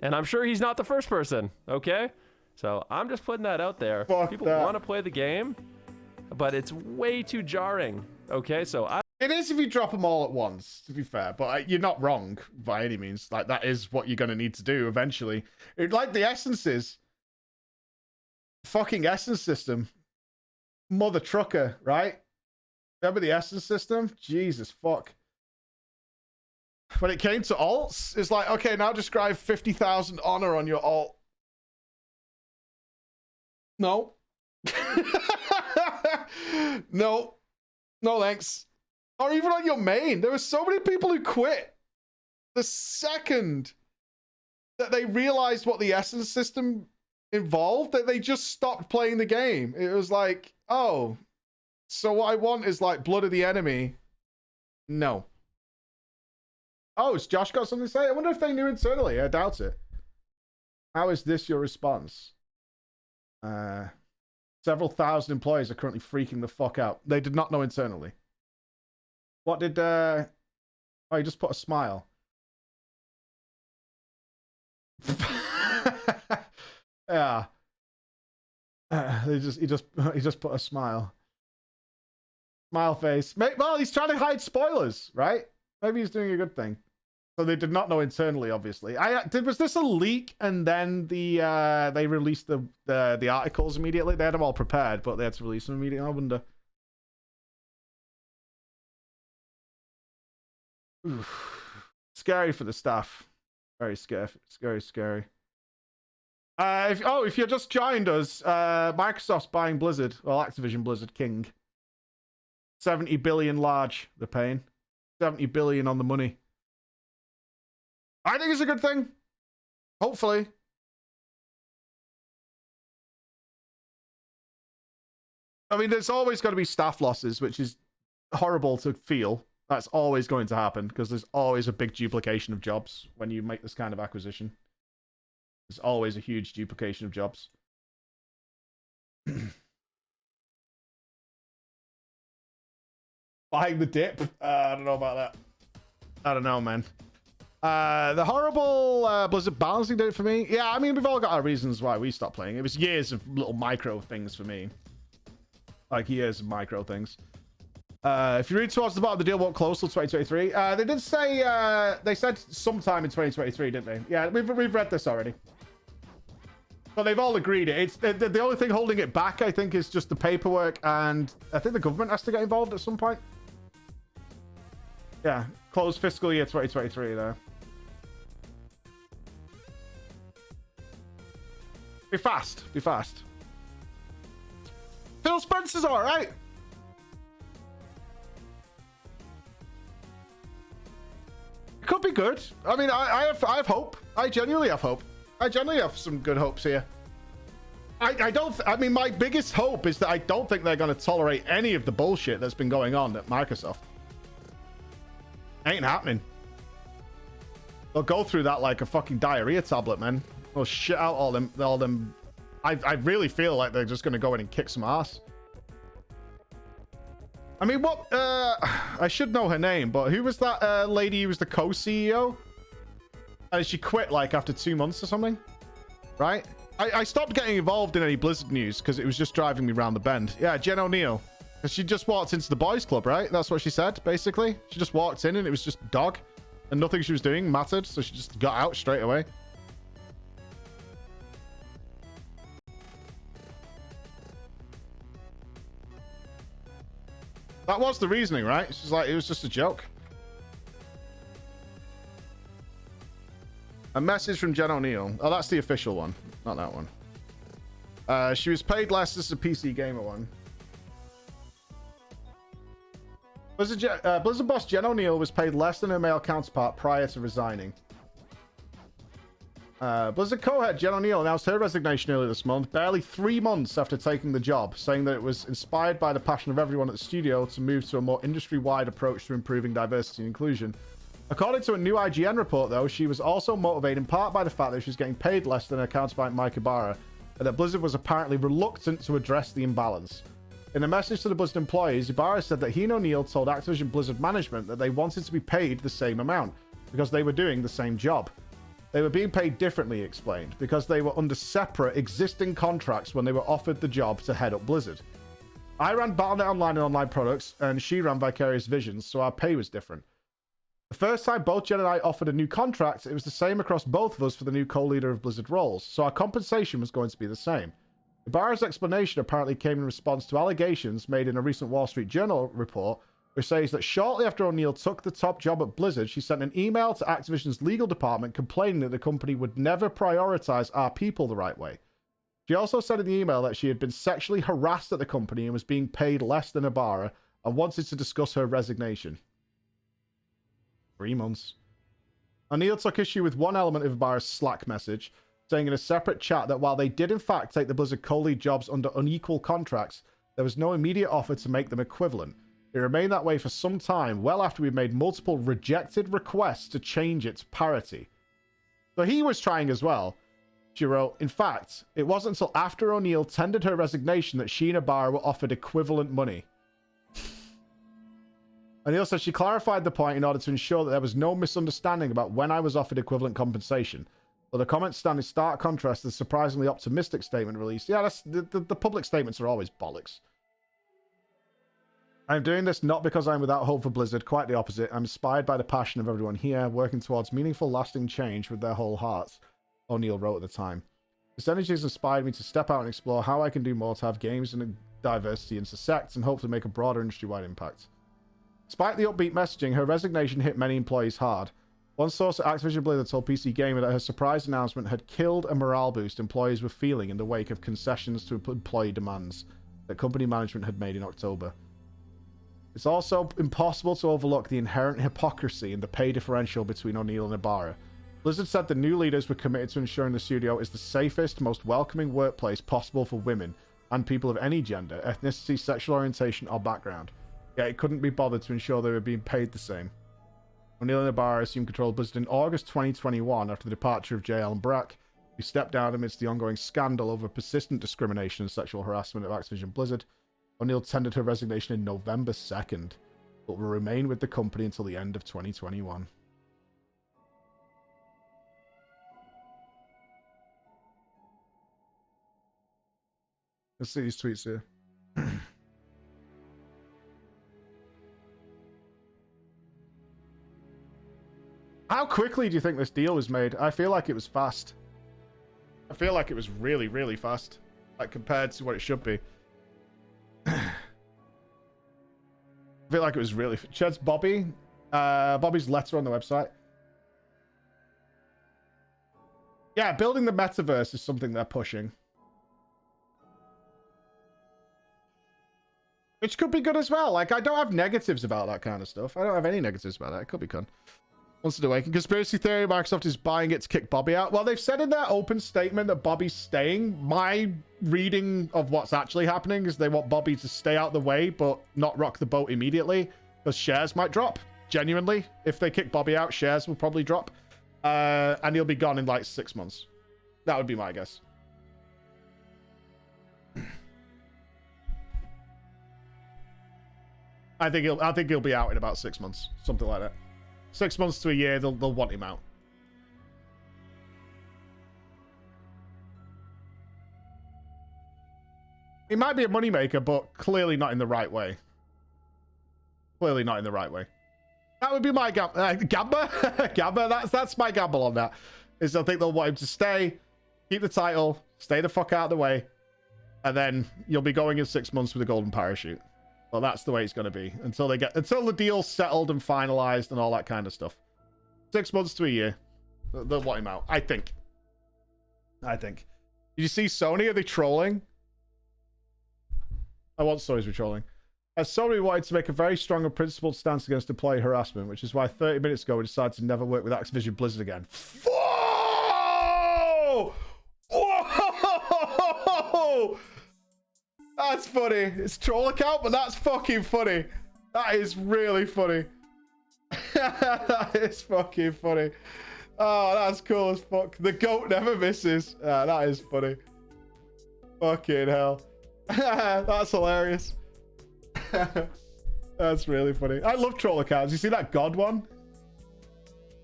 And I'm sure he's not the first person. Okay. So I'm just putting that out there. People want to play the game, but it's way too jarring. Okay. So it is if you drop them all at once, to be fair, but you're not wrong by any means. Like, that is what you're going to need to do eventually. Like the essences, fucking essence system, mother trucker, right? Remember the essence system? Jesus fuck. When it came to alts, it's like, okay, now just grind 50,000 honor on your alt. No. No. No thanks. Or even on your main. There were so many people who quit the second that they realized what the essence system involved, that they just stopped playing the game. It was like, oh, so what I want is like blood of the enemy. No. Oh, has Josh got something to say? I wonder if they knew internally. I doubt it. How is this your response? Several thousand employees are currently freaking the fuck out. They did not know internally. What did oh, he just put a smile. Yeah. He just put a smile. Smile face. Well, he's trying to hide spoilers, right? Maybe he's doing a good thing. So they did not know internally, obviously. Was this a leak and then they released the articles immediately? They had them all prepared, but they had to release them immediately. I wonder. Oof. Scary for the staff. Very scary. Scary. If you just joined us, Microsoft's buying Blizzard. Well, Activision Blizzard King. 70 billion large, they're paying. 70 billion on the money. I think it's a good thing. Hopefully. I mean, there's always going to be staff losses, which is horrible to feel. That's always going to happen because there's always a big duplication of jobs when you make this kind of acquisition. There's always a huge duplication of jobs. Buying the dip? I don't know about that. I don't know, man. The horrible Blizzard balancing did it for me. Yeah, I mean, we've all got our reasons why we stopped playing. It was years of little micro things for me. Like years of micro things. If you read towards the bottom of the deal, won't close till 2023. They did say, they said sometime in 2023, didn't they? Yeah, we've read this already. But they've all agreed it. It's the only thing holding it back, I think, is just the paperwork, and I think the government has to get involved at some point. Yeah, close fiscal year 2023 there. Be fast. Be fast. Phil Spencer's all right. It could be good. I mean, I have hope. I genuinely have hope. I genuinely have some good hopes here. I mean, my biggest hope is that I don't think they're going to tolerate any of the bullshit that's been going on at Microsoft. Ain't happening. They'll go through that like a fucking diarrhea tablet, man. They'll shit out all them. I really feel like they're just going to go in and kick some ass. I mean, what? I should know her name, but who was that lady who was the co-CEO? And she quit like after 2 months or something, right? I stopped getting involved in any Blizzard news because it was just driving me around the bend. Yeah, Jen O'Neill. Because she just walked into the boys club, right? That's what she said, basically. She just walked in and it was just dog. And nothing she was doing mattered, so she just got out straight away. That was the reasoning, right? She's like, it was just a joke. A message from Jen O'Neill. Oh, that's the official one. Not that one. She was paid less. This is a PC Gamer one. Blizzard boss Jen O'Neill was paid less than her male counterpart prior to resigning. Blizzard co-head Jen O'Neill announced her resignation earlier this month, barely 3 months after taking the job, saying that it was inspired by the passion of everyone at the studio to move to a more industry-wide approach to improving diversity and inclusion. According to a new IGN report, though, she was also motivated in part by the fact that she was getting paid less than her counterpart Mike Ibarra, and that Blizzard was apparently reluctant to address the imbalance. In a message to the Blizzard employees, Ibarra said that he and O'Neill told Activision Blizzard management that they wanted to be paid the same amount, because they were doing the same job. They were being paid differently, he explained, because they were under separate existing contracts when they were offered the job to head up Blizzard. I ran Battle.net Online and online products, and she ran Vicarious Visions, so our pay was different. The first time both Jen and I offered a new contract, it was the same across both of us for the new co-leader of Blizzard roles, so our compensation was going to be the same. Ibarra's explanation apparently came in response to allegations made in a recent Wall Street Journal report, which says that shortly after O'Neill took the top job at Blizzard, she sent an email to Activision's legal department complaining that the company would never prioritize our people the right way. She also said in the email that she had been sexually harassed at the company and was being paid less than Ibarra and wanted to discuss her resignation. 3 months. O'Neill took issue with one element of Ibarra's Slack message, saying in a separate chat that while they did in fact take the Blizzard co-lead jobs under unequal contracts, there was no immediate offer to make them equivalent. It remained that way for some time, well after we made multiple rejected requests to change it to parity. So he was trying as well. She wrote, in fact, it wasn't until after O'Neill tendered her resignation that she and Ibarra were offered equivalent money. O'Neill said she clarified the point in order to ensure that there was no misunderstanding about when I was offered equivalent compensation. But the comments stand in stark contrast to the surprisingly optimistic statement released. Yeah, the public statements are always bollocks. I'm doing this not because I'm without hope for Blizzard, quite the opposite. I'm inspired by the passion of everyone here, working towards meaningful, lasting change with their whole hearts, O'Neill wrote at the time. This energy has inspired me to step out and explore how I can do more to have games and diversity intersect and hopefully make a broader industry-wide impact. Despite the upbeat messaging, her resignation hit many employees hard. One source at Activision Blizzard told PC Gamer that her surprise announcement had killed a morale boost employees were feeling in the wake of concessions to employee demands that company management had made in October. It's also impossible to overlook the inherent hypocrisy in the pay differential between O'Neill and Ibarra. Blizzard said the new leaders were committed to ensuring the studio is the safest, most welcoming workplace possible for women and people of any gender, ethnicity, sexual orientation, or background. Yet it couldn't be bothered to ensure they were being paid the same. O'Neill and Ibarra assumed control of Blizzard in August 2021 after the departure of J. Allen Brack, who stepped down amidst the ongoing scandal over persistent discrimination and sexual harassment of Activision Blizzard. O'Neill tendered her resignation in November 2nd, but will remain with the company until the end of 2021. Let's see these tweets here. How quickly do you think this deal was made? I feel like it was fast. I feel like it was really, really fast. Like, compared to what it should be. I feel like it was really... Chad's Bobby. Bobby's letter on the website. Yeah, building the metaverse is something they're pushing. Which could be good as well. Like, I don't have negatives about that kind of stuff. I don't have any negatives about that. It could be good. Wants to awaken. Conspiracy theory, Microsoft is buying it to kick Bobby out. Well, they've said in their open statement that Bobby's staying. My reading of what's actually happening is they want Bobby to stay out the way, but not rock the boat immediately, because shares might drop. Genuinely. If they kick Bobby out, shares will probably drop. And he'll be gone in like 6 months. That would be my guess. I think he'll be out in about 6 months. Something like that. 6 months to a year, they'll want him out. He might be a moneymaker, but clearly not in the right way. Clearly not in the right way. That would be my gamble. Gamble? That's my gamble on that. Is I think they'll want him to stay, keep the title, stay the fuck out of the way, and then you'll be going in 6 months with a golden parachute. Well, that's the way it's going to be until the deal's settled and finalized and all that kind of stuff. 6 months to a year, they'll want him out. I think. Did you see Sony? Are they trolling? I want Sony's trolling. As Sony wanted to make a very strong and principled stance against employee harassment, which is why 30 minutes ago we decided to never work with Activision Blizzard again. Whoa! Whoa! That's funny. It's a troll account, but that's fucking funny. That is really funny. That is fucking funny. Oh, that's cool as fuck. The goat never misses. That is funny. Fucking hell. That's hilarious. That's really funny. I love troll accounts. You see that God one?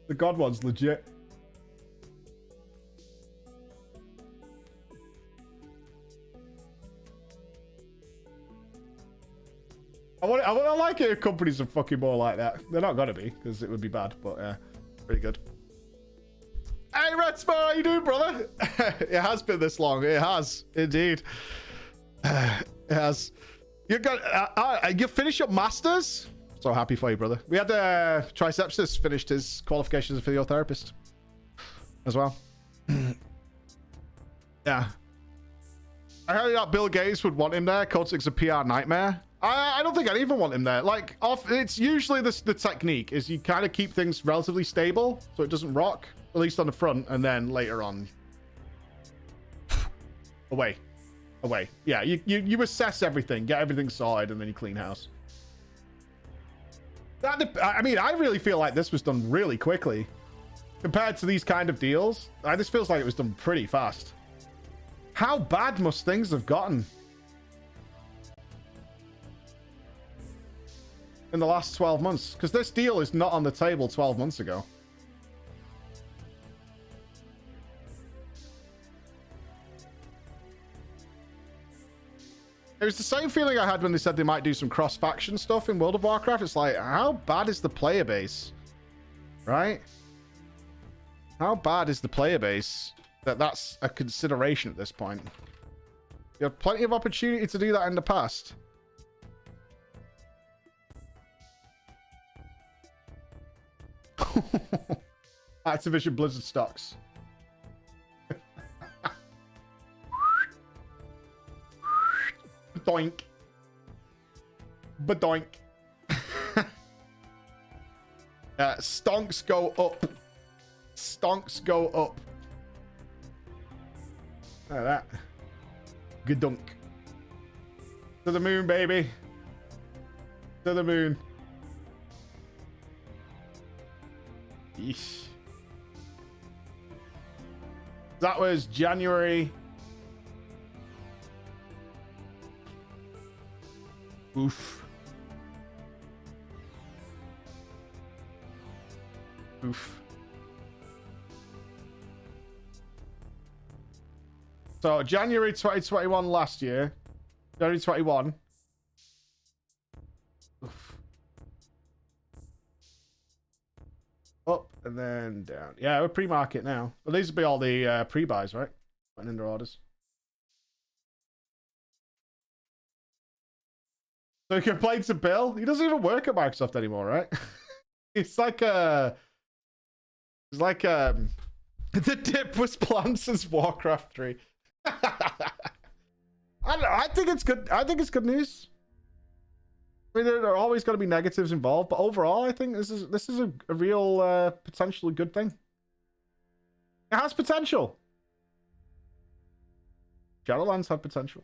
The God one's legit. I like it if companies are fucking more like that. They're not gonna be, because it would be bad, but yeah, pretty good. Hey, Red Spur, how you doing, brother? It has been this long. It has, indeed. It has. You finished your masters? So happy for you, brother. We had Tricepsis finished his qualifications as a physiotherapist as well. Yeah. I heard that Bill Gates would want him there. Kotick's a PR nightmare. I don't think I'd even want him there. Like, it's usually the technique is you kind of keep things relatively stable so it doesn't rock, at least on the front, and then later on away. Yeah, you assess everything, get everything sorted, and then you clean house. I mean, I really feel like this was done really quickly compared to these kind of deals. This feels like it was done pretty fast. How bad must things have gotten in the last 12 months? Because this deal is not on the table 12 months ago. It was the same feeling I had when they said they might do some cross-faction stuff in World of Warcraft. It's like, how bad is the player base? Right? How bad is the player base that that's a consideration at this point? You have plenty of opportunity to do that in the past. Activision Blizzard stocks. Doink. Badoink. Stonks go up. Stonks go up. Like that. Gadunk. To the moon, baby. To the moon. Yeesh. That was January. Oof. So January 2021 last year, January 21. Oof. Up and then down. Yeah, we're pre-market now. Well, these will be all the pre-buys, right? Putting in their orders. So he complains to Bill. He doesn't even work at Microsoft anymore, right? It's like the dip was planned since Warcraft 3. I don't know. I think it's good. I think it's good news. I mean, there are always going to be negatives involved, but overall, I think this is a real potentially good thing. It has potential. Shadowlands have potential.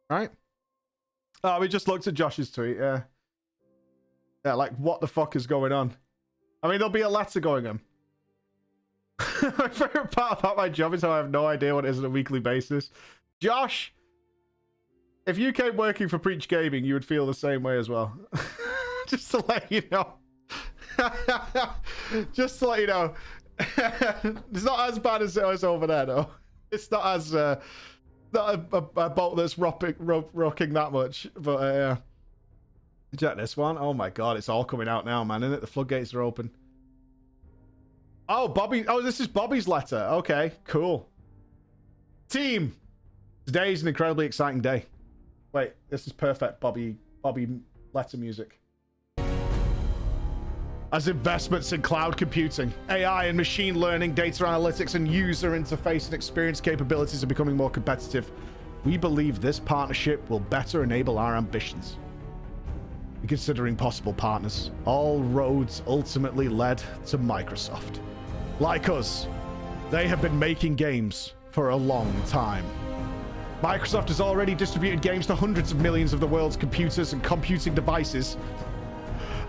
Right? Oh, we just looked at Josh's tweet. Yeah. Yeah, like, what the fuck is going on? I mean, there'll be a letter going on. My favorite part about my job is how I have no idea what it is on a weekly basis. Josh, if you came working for Preach Gaming, you would feel the same way as well. Just to let you know. Just to let you know. It's not as bad as it was over there, though. It's not as... not a boat that's rocking that much, but yeah. Check this one. Oh my god, it's all coming out now, man, isn't it? The floodgates are open. Oh, Bobby. Oh, this is Bobby's letter. Okay, cool. Team, today is an incredibly exciting day. Wait, this is perfect, Bobby letter music. As investments in cloud computing, AI and machine learning, data analytics, and user interface and experience capabilities are becoming more competitive, we believe this partnership will better enable our ambitions. We're considering possible partners. All roads ultimately led to Microsoft. Like us, they have been making games for a long time. Microsoft has already distributed games to hundreds of millions of the world's computers and computing devices,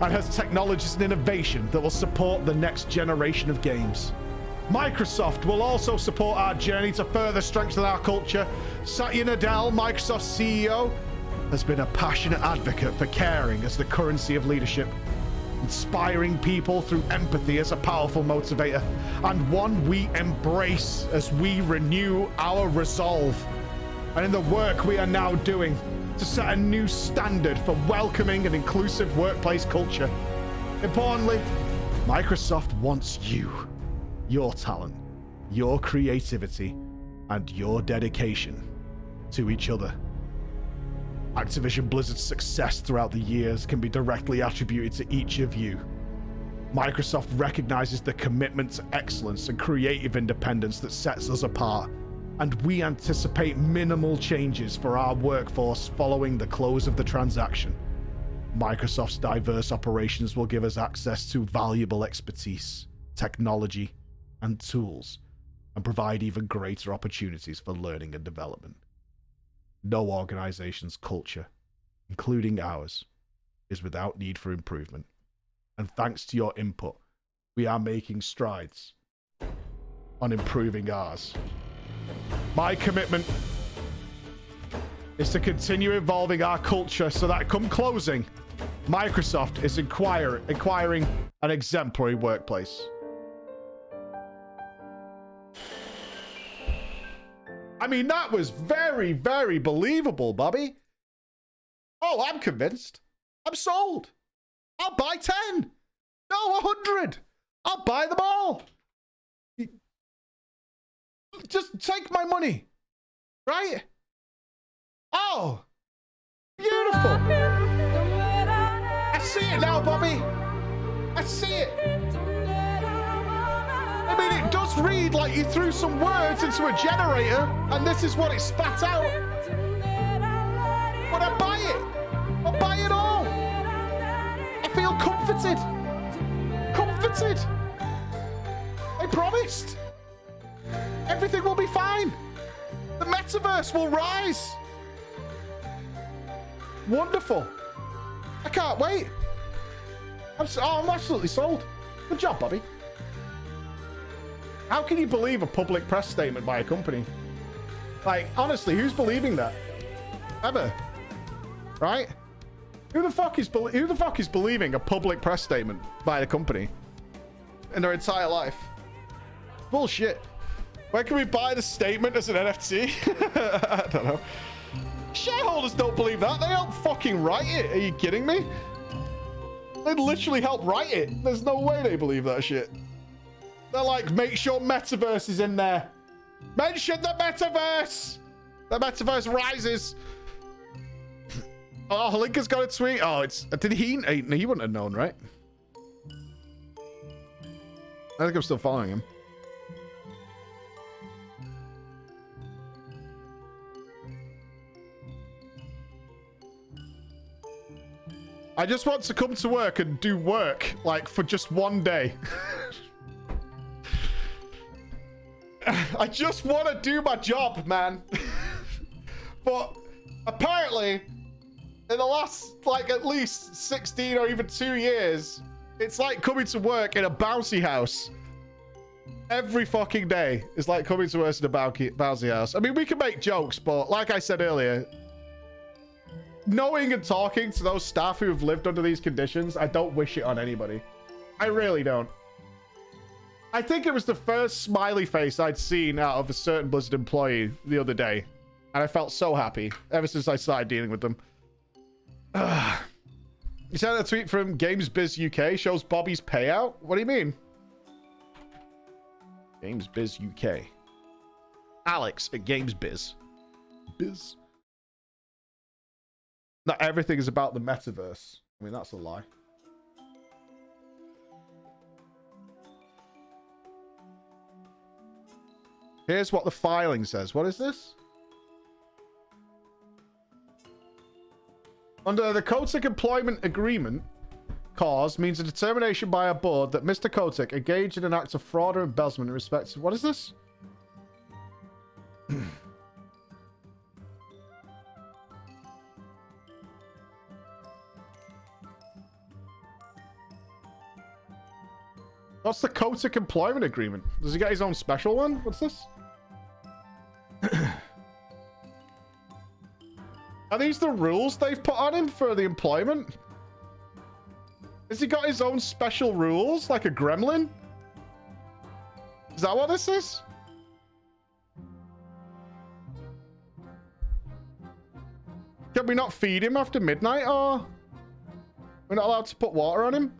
and has technologies and innovation that will support the next generation of games. Microsoft will also support our journey to further strengthen our culture. Satya Nadella, Microsoft's CEO, has been a passionate advocate for caring as the currency of leadership, inspiring people through empathy as a powerful motivator, and one we embrace as we renew our resolve. And in the work we are now doing to set a new standard for welcoming and inclusive workplace culture. Importantly, Microsoft wants you, your talent, your creativity, and your dedication to each other. Activision Blizzard's success throughout the years can be directly attributed to each of you. Microsoft recognizes the commitment to excellence and creative independence that sets us apart, and we anticipate minimal changes for our workforce following the close of the transaction. Microsoft's diverse operations will give us access to valuable expertise, technology, and tools, and provide even greater opportunities for learning and development. No organization's culture, including ours, is without need for improvement. And thanks to your input, we are making strides on improving ours. My commitment is to continue evolving our culture so that come closing, Microsoft is acquiring an exemplary workplace. I mean, that was very, very believable, Bobby. Oh, I'm convinced. I'm sold. I'll buy 10. No, 100. I'll buy them all. Just take my money. Right? Oh, beautiful. I see it now, Bobby. I see it. I mean, it does read like you threw some words into a generator and this is what it spat out. But I buy it. I'll buy it all. I feel comforted. Comforted. I promised. Everything will be fine. The metaverse will rise. Wonderful. I can't wait. I'm absolutely sold. Good job, Bobby. How can you believe a public press statement by a company? Like, honestly, who's believing that? Ever. Right? Who the fuck is believing a public press statement by the company in their entire life? Bullshit. Where can we buy the statement as an NFT? I don't know. Shareholders don't believe that. They help fucking write it. Are you kidding me? They literally help write it. There's no way they believe that shit. They're like, make sure Metaverse is in there. Mention the Metaverse. The Metaverse rises. Oh, Linka's got a tweet. Oh, it's... Did he wouldn't have known, right? I think I'm still following him. I just want to come to work and do work, like, for just one day. I just want to do my job, man. But apparently, in the last, like, at least 16 or even 2 years, it's like coming to work in a bouncy house. Every fucking day is like coming to work in a bouncy house. I mean, we can make jokes, but like I said earlier, knowing and talking to those staff who have lived under these conditions, I don't wish it on anybody. I really don't. I think it was the first smiley face I'd seen out of a certain Blizzard employee the other day. And I felt so happy ever since I started dealing with them. You sent a tweet from GamesBiz UK, shows Bobby's payout? What do you mean? GamesBiz UK. Alex at GamesBiz. Biz. Not everything is about the metaverse. I mean, that's a lie. Here's what the filing says. What is this? Under the Kotick employment agreement, cause means a determination by a board that Mr. Kotick engaged in an act of fraud or embezzlement in respect to... What is this? What's the Kotick employment agreement? Does he get his own special one? What's this? Are these the rules they've put on him for the employment? Has he got his own special rules, like a gremlin? Is that what this is? Can we not feed him after midnight, or we're not allowed to put water on him?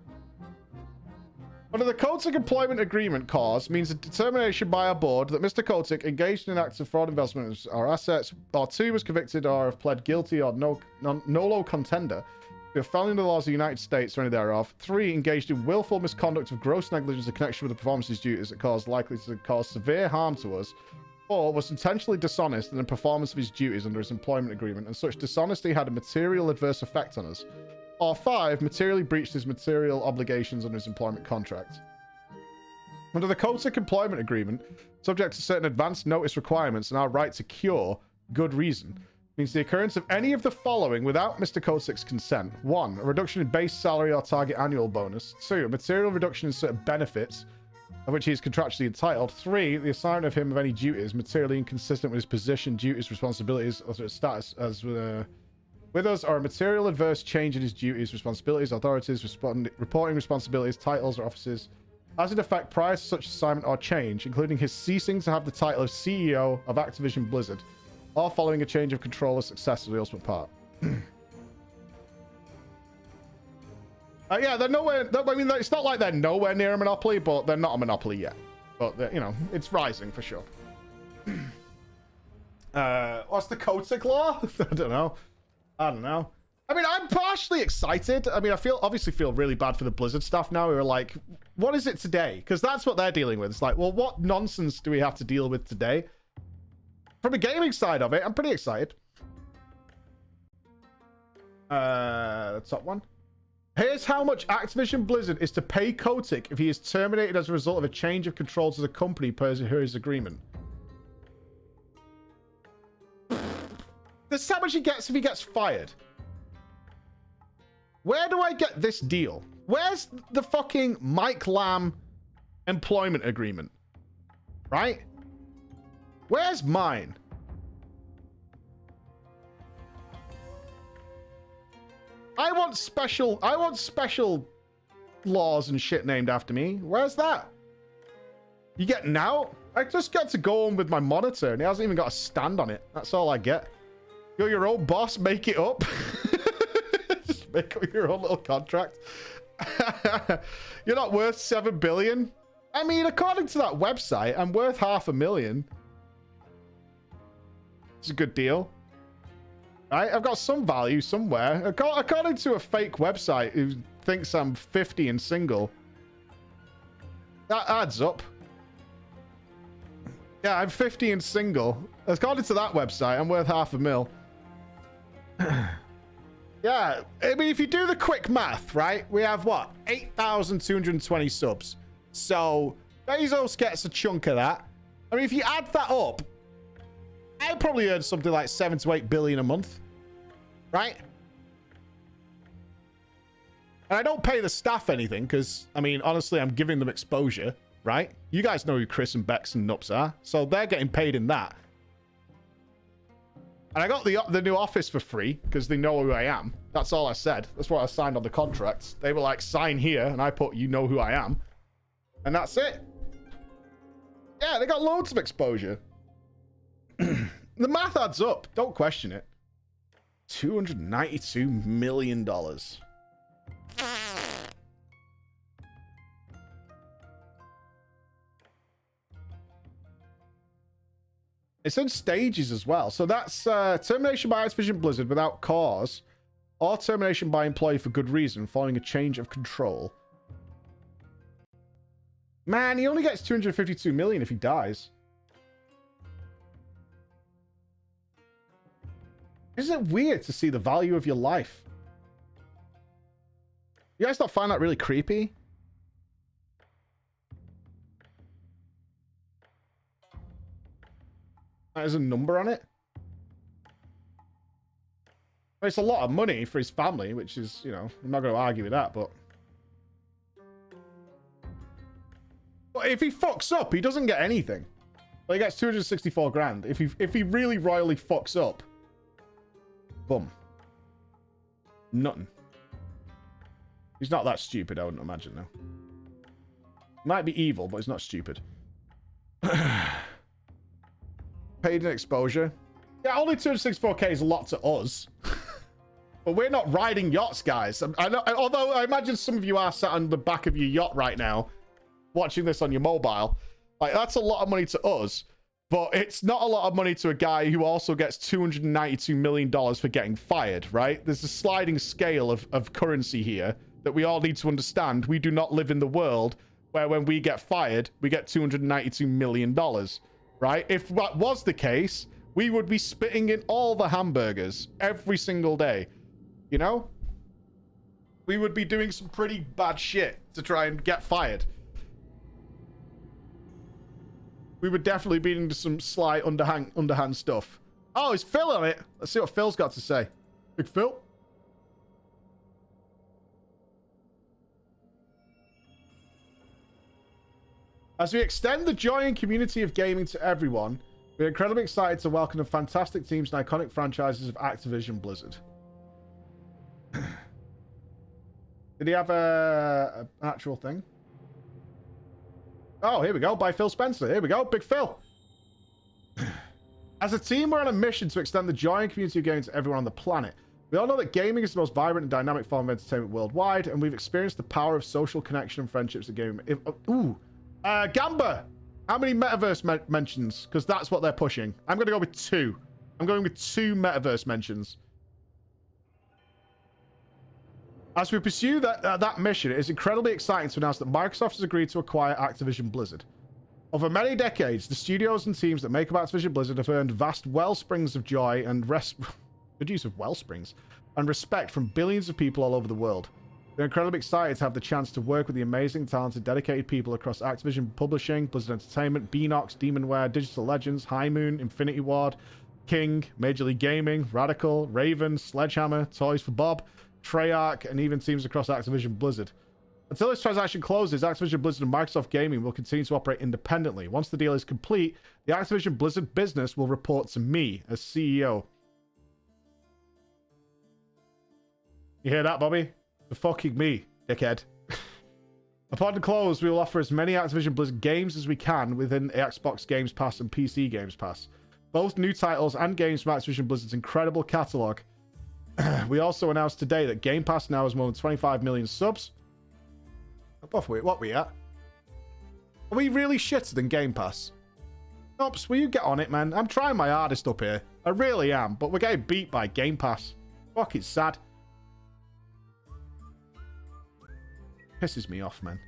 Under the Kotick employment agreement, cause means a determination by a board that Mr. Kotick engaged in acts of fraud, investments, or assets, or 2 was convicted or have pled guilty or nolo contender to a felony under the laws of the United States or any thereof. 3 engaged in willful misconduct of gross negligence in connection with the performance of his duties that caused likely to cause severe harm to us. 4 was intentionally dishonest in the performance of his duties under his employment agreement, and such dishonesty had a material adverse effect on us. Or 5, materially breached his material obligations under his employment contract. Under the Kotick employment agreement, subject to certain advance notice requirements and our right to cure, good reason, means the occurrence of any of the following without Mr. Kotick's consent. 1, a reduction in base salary or target annual bonus. 2, a material reduction in certain benefits of which he is contractually entitled. 3, the assignment of him of any duties materially inconsistent with his position, duties, responsibilities, or status as with us, or a material adverse change in his duties, responsibilities, authorities, reporting responsibilities, titles, or offices, as in effect prior to such assignment or change, including his ceasing to have the title of CEO of Activision Blizzard, or following a change of control or success of the ultimate part. Yeah, they're nowhere... I mean, it's not like they're nowhere near a monopoly, but they're not a monopoly yet. But, you know, it's rising for sure. What's the Kotick law? I don't know. I mean, I'm partially excited. I mean, obviously feel really bad for the Blizzard staff now who are like, what is it today? Because that's what they're dealing with. It's like, well, what nonsense do we have to deal with today? From a gaming side of it, I'm pretty excited. The top one. Here's how much Activision Blizzard is to pay Kotick if he is terminated as a result of a change of control to the company per his agreement. This is how much he gets if he gets fired. Where do I get this deal? Where's the fucking Mike Lamb employment agreement? Right? Where's mine? I want special laws and shit named after me. Where's that? You getting out? I just got to go on with my monitor and it hasn't even got a stand on it. That's all I get. You're your own boss, make it up. Just make up your own little contract. You're not worth 7 billion. I mean, according to that website, I'm worth 500,000. It's a good deal. Right? I've got some value somewhere. According to a fake website who thinks I'm 50 and single. That adds up. Yeah, I'm 50 and single. According to that website, I'm worth 500,000. Yeah, I mean, if you do the quick math, right? We have what? 8,220 subs. So Bezos gets a chunk of that. I mean, if you add that up, I probably earn something like 7 to 8 billion a month, right? And I don't pay the staff anything because, I mean, honestly, I'm giving them exposure, right? You guys know who Chris and Bex and Nupss are, so they're getting paid in that. And I got the new office for free because they know who I am. That's all I said. That's what I signed on the contract. They were like, sign here, and I put, you know who I am. And that's it. Yeah, they got loads of exposure. The math adds up. Don't question it. $292 million. It's in stages as well. So that's termination by Activision Blizzard without cause, or termination by employee for good reason following a change of control. Man, he only gets 252 million if he dies. Isn't it weird to see the value of your life? You guys not find that really creepy? There's a number on it. It's a lot of money for his family, which is, you know, I'm not going to argue with that, but if he fucks up, he doesn't get anything. Well, he gets 264 grand. If he really royally fucks up, boom. Nothing. He's not that stupid, I wouldn't imagine, though. Might be evil, but he's not stupid. Paid in exposure. Yeah, only 264k is a lot to us. But we're not riding yachts, guys. Although I imagine some of you are sat on the back of your yacht right now, watching this on your mobile. Like, that's a lot of money to us. But it's not a lot of money to a guy who also gets $292 million for getting fired, right? There's a sliding scale of currency here that we all need to understand. We do not live in the world where when we get fired, we get $292 million. Right? If that was the case, we would be spitting in all the hamburgers every single day. You know? We would be doing some pretty bad shit to try and get fired. We would definitely be into some sly underhand stuff. Oh, is Phil on it? Let's see what Phil's got to say. Big Phil? As we extend the joy and community of gaming to everyone, we're incredibly excited to welcome the fantastic teams and iconic franchises of Activision Blizzard. Did he have an actual thing? Oh, here we go. By Phil Spencer. Here we go. Big Phil. As a team, we're on a mission to extend the joy and community of gaming to everyone on the planet. We all know that gaming is the most vibrant and dynamic form of entertainment worldwide, and we've experienced the power of social connection and friendships that gaming... Gamba, how many Metaverse mentions? Because that's what they're pushing. I'm going to go with 2. I'm going with 2 Metaverse mentions. As we pursue that mission, it is incredibly exciting to announce that Microsoft has agreed to acquire Activision Blizzard. Over many decades, the studios and teams that make up Activision Blizzard have earned vast wellsprings of joy and good use of wellsprings and respect from billions of people all over the world. We're incredibly excited to have the chance to work with the amazing, talented, dedicated people across Activision Publishing, Blizzard Entertainment, Beanox, Demonware, Digital Legends, High Moon, Infinity Ward, King, Major League Gaming, Radical, Raven, Sledgehammer, Toys for Bob, Treyarch, and even teams across Activision Blizzard. Until this transaction closes, Activision Blizzard and Microsoft Gaming will continue to operate independently. Once the deal is complete, the Activision Blizzard business will report to me as CEO. You hear that, Bobby? The fucking me, dickhead. Upon the close, we will offer as many Activision Blizzard games as we can within the Xbox Games Pass and PC Games Pass. Both new titles and games from Activision Blizzard's incredible catalogue. We also announced today that Game Pass now has more than 25 million subs. What we at? Are we really shitter than Game Pass? Nupss, will you get on it, man? I'm trying my hardest up here. I really am, but we're getting beat by Game Pass. Fuck, it's sad. Pisses me off, man.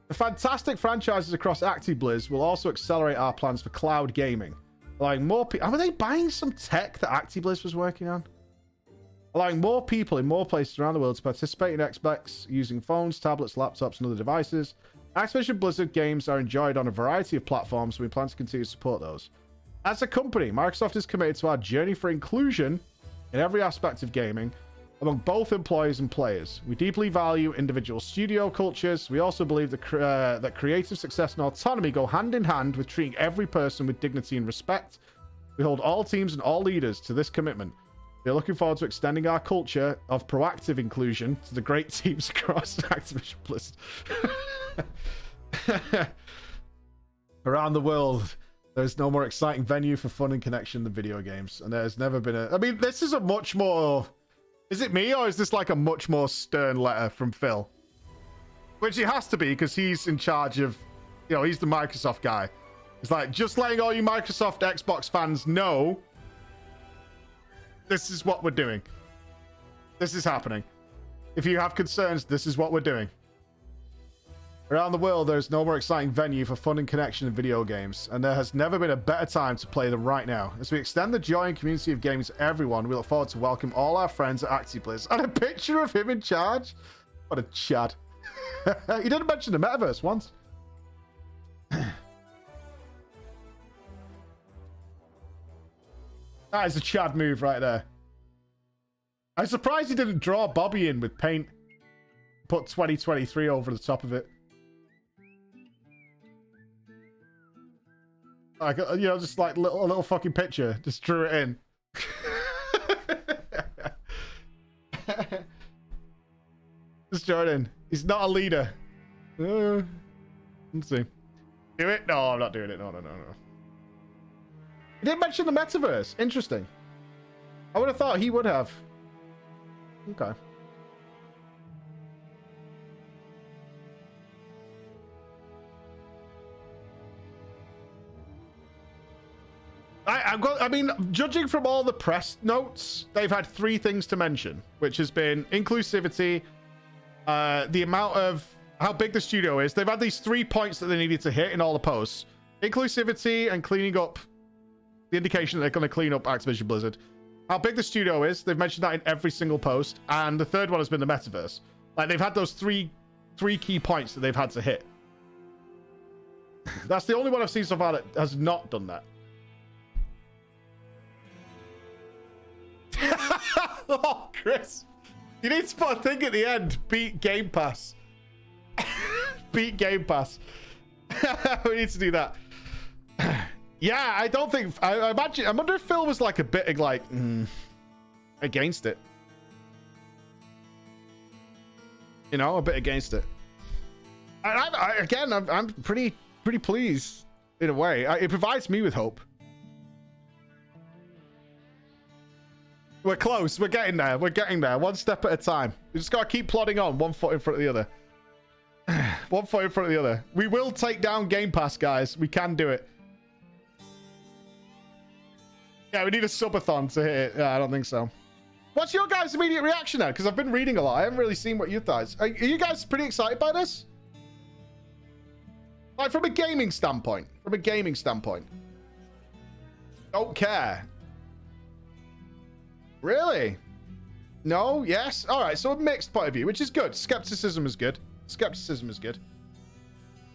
The fantastic franchises across ActiBliz will also accelerate our plans for cloud gaming. Allowing more people... Are they buying some tech that ActiBliz was working on? Allowing more people in more places around the world to participate in Xbox using phones, tablets, laptops, and other devices. Activision Blizzard games are enjoyed on a variety of platforms, and we plan to continue to support those. As a company, Microsoft is committed to our journey for inclusion in every aspect of gaming among both employees and players. We deeply value individual studio cultures. We also believe that creative success and autonomy go hand in hand with treating every person with dignity and respect. We hold all teams and all leaders to this commitment. We are looking forward to extending our culture of proactive inclusion to the great teams across Activision Blizzard. Around the world, there's no more exciting venue for fun and connection than video games. And there's never been a... I mean, this is a much more... Is it me, or is this like a much more stern letter from Phil? Which he has to be, because he's in charge of... You know, he's the Microsoft guy. It's like, just letting all you Microsoft Xbox fans know... This is what we're doing. This is happening. If you have concerns, this is what we're doing. Around the world, there's no more exciting venue for fun and connection in video games, and there has never been a better time to play them right now. As we extend the joy and community of games to everyone, we look forward to welcome all our friends at ActiBliz. And a picture of him in charge? What a chad. He didn't mention the Metaverse once. That is a Chad move right there. I'm surprised he didn't draw Bobby in with paint. Put 2023 over the top of it. Like, you know, just like a little fucking picture. Just drew it in. Just draw it in. He's not a leader. Let's see. Do it? No, I'm not doing it. No. He didn't mention the Metaverse. Interesting. I would have thought he would have. Okay. I mean, judging from all the press notes, they've had 3 things to mention, which has been inclusivity, the amount of how big the studio is. They've had these 3 points that they needed to hit in all the posts. Inclusivity and cleaning up, the indication that they're going to clean up Activision Blizzard. How big the studio is, they've mentioned that in every single post. And the third one has been the Metaverse. Like, they've had those three key points that they've had to hit. That's the only one I've seen so far that has not done that. Oh, Chris. You need to put a thing at the end. Beat Game Pass. Beat Game Pass. We need to do that. Yeah, I don't think... I imagine... I wonder if Phil was like a bit like... against it. You know, a bit against it. And I'm pretty pleased in a way. It provides me with hope. We're close. We're getting there. We're getting there. One step at a time. We just got to keep plodding on. One foot in front of the other. One foot in front of the other. We will take down Game Pass, guys. We can do it. Yeah, we need a subathon to hit it. Yeah, I don't think so. What's your guys' immediate reaction now? Because I've been reading a lot. I haven't really seen what you thought. Are you guys pretty excited by this? Like, from a gaming standpoint. From a gaming standpoint. Don't care. Really? No? Yes? All right, so a mixed point of view, which is good. Skepticism is good. Skepticism is good.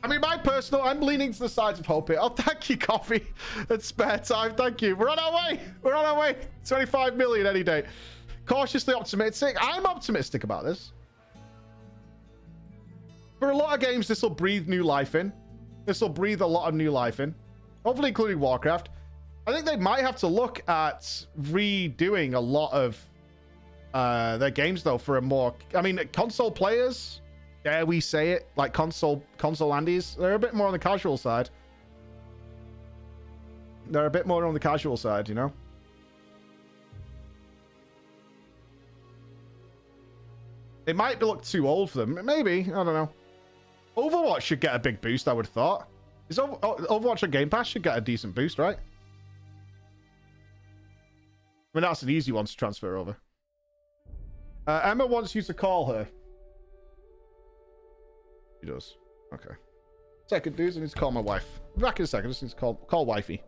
I mean, I'm leaning to the sides of hope here. Oh, thank you, Coffee. At spare time, thank you. We're on our way. We're on our way. 25 million any day. Cautiously optimistic. I'm optimistic about this. For a lot of games, this will breathe new life in. This will breathe a lot of new life in. Hopefully, including Warcraft. I think they might have to look at redoing a lot of their games though for a more, I mean, console players, dare we say it, like console Andies, they're a bit more on the casual side. They're a bit more on the casual side, you know? It might look too old for them. Maybe. I don't know. Overwatch should get a big boost, I would have thought. Is Overwatch on Game Pass should get a decent boost, right? I mean, that's an easy one to transfer over. Emma wants you to call her. She does. Okay. Second, dudes, I need to call my wife. Back in a second. I just need to call wifey.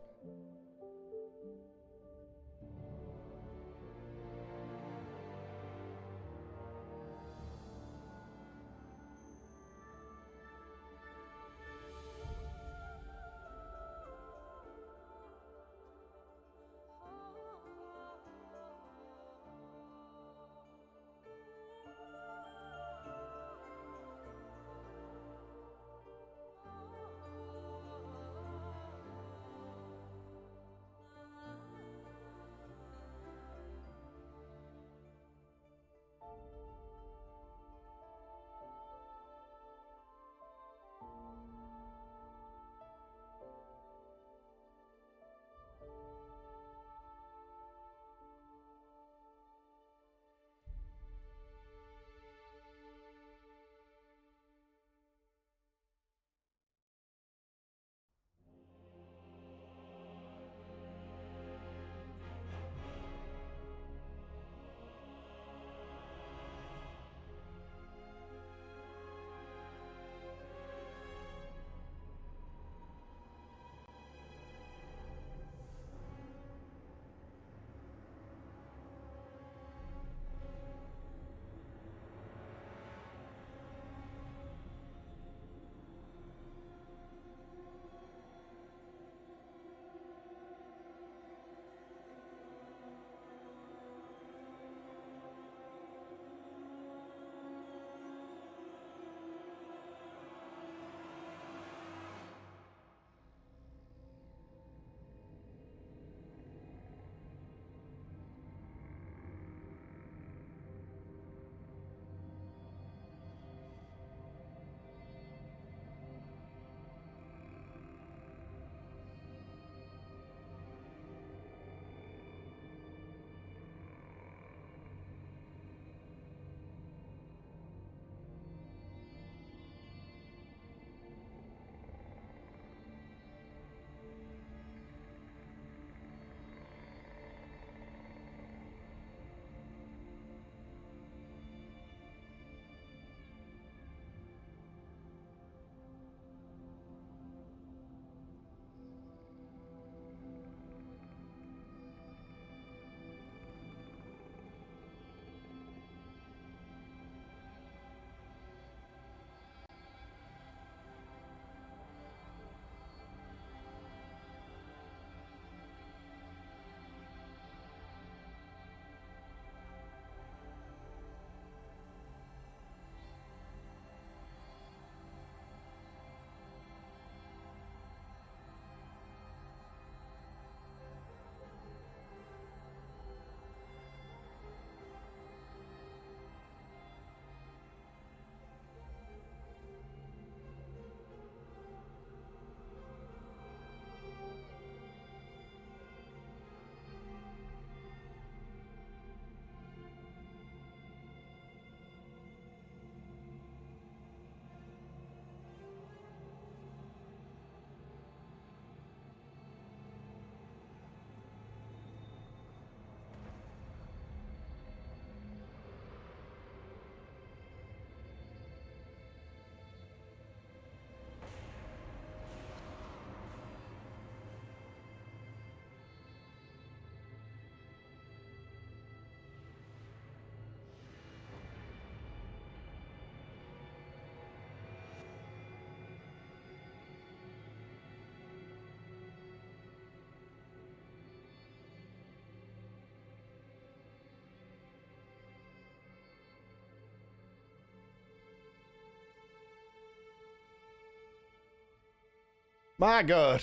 My God.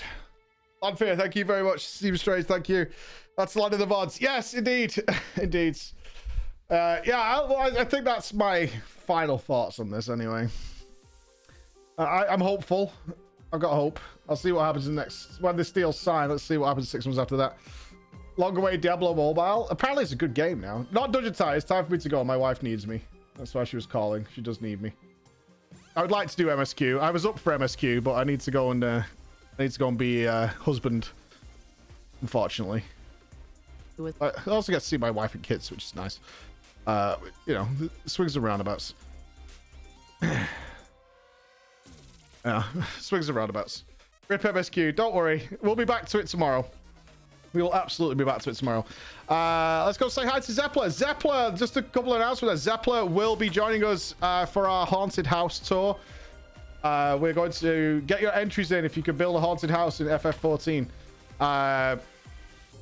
Unfair, thank you very much. Steve Strange, thank you. That's the line of the mods. Yes, indeed. Indeed. Yeah, I think that's my final thoughts on this anyway. I'm hopeful. I've got hope. I'll see what happens in next when this deal's signed. Let's see what happens 6 months after that. Long away Diablo Mobile. Apparently it's a good game now. Not Dungeon Time. It's time for me to go. My wife needs me. That's why she was calling. She does need me. I would like to do MSQ. I was up for MSQ, but I need to go and be husband. Unfortunately. I also get to see my wife and kids, which is nice. You know, swings and roundabouts. Yeah, swings and roundabouts. Rip MSQ. Don't worry. We'll be back to it tomorrow. We will absolutely be back to it tomorrow. Let's go say hi to Zeppler. Zeppler, just a couple of announcements. Zeppler will be joining us for our haunted house tour. We're going to get your entries in if you can build a haunted house in FF14.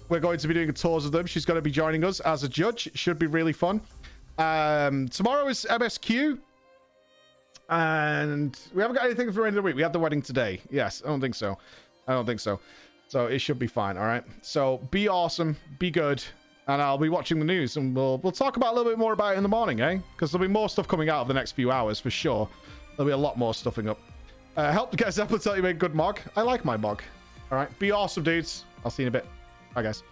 We're going to be doing tours of them. She's going to be joining us as a judge. It should be really fun. Tomorrow is MSQ. And we haven't got anything for the end of the week. We have the wedding today. Yes, I don't think so. So it should be fine. All right. So be awesome. Be good. And I'll be watching the news. And we'll talk about a little bit more about it in the morning, eh? Because there'll be more stuff coming out of the next few hours for sure. There'll be a lot more stuffing up. Help to get Zeppelin tell you made good mog. I like my mog. All right. Be awesome, dudes. I'll see you in a bit. Bye, guys.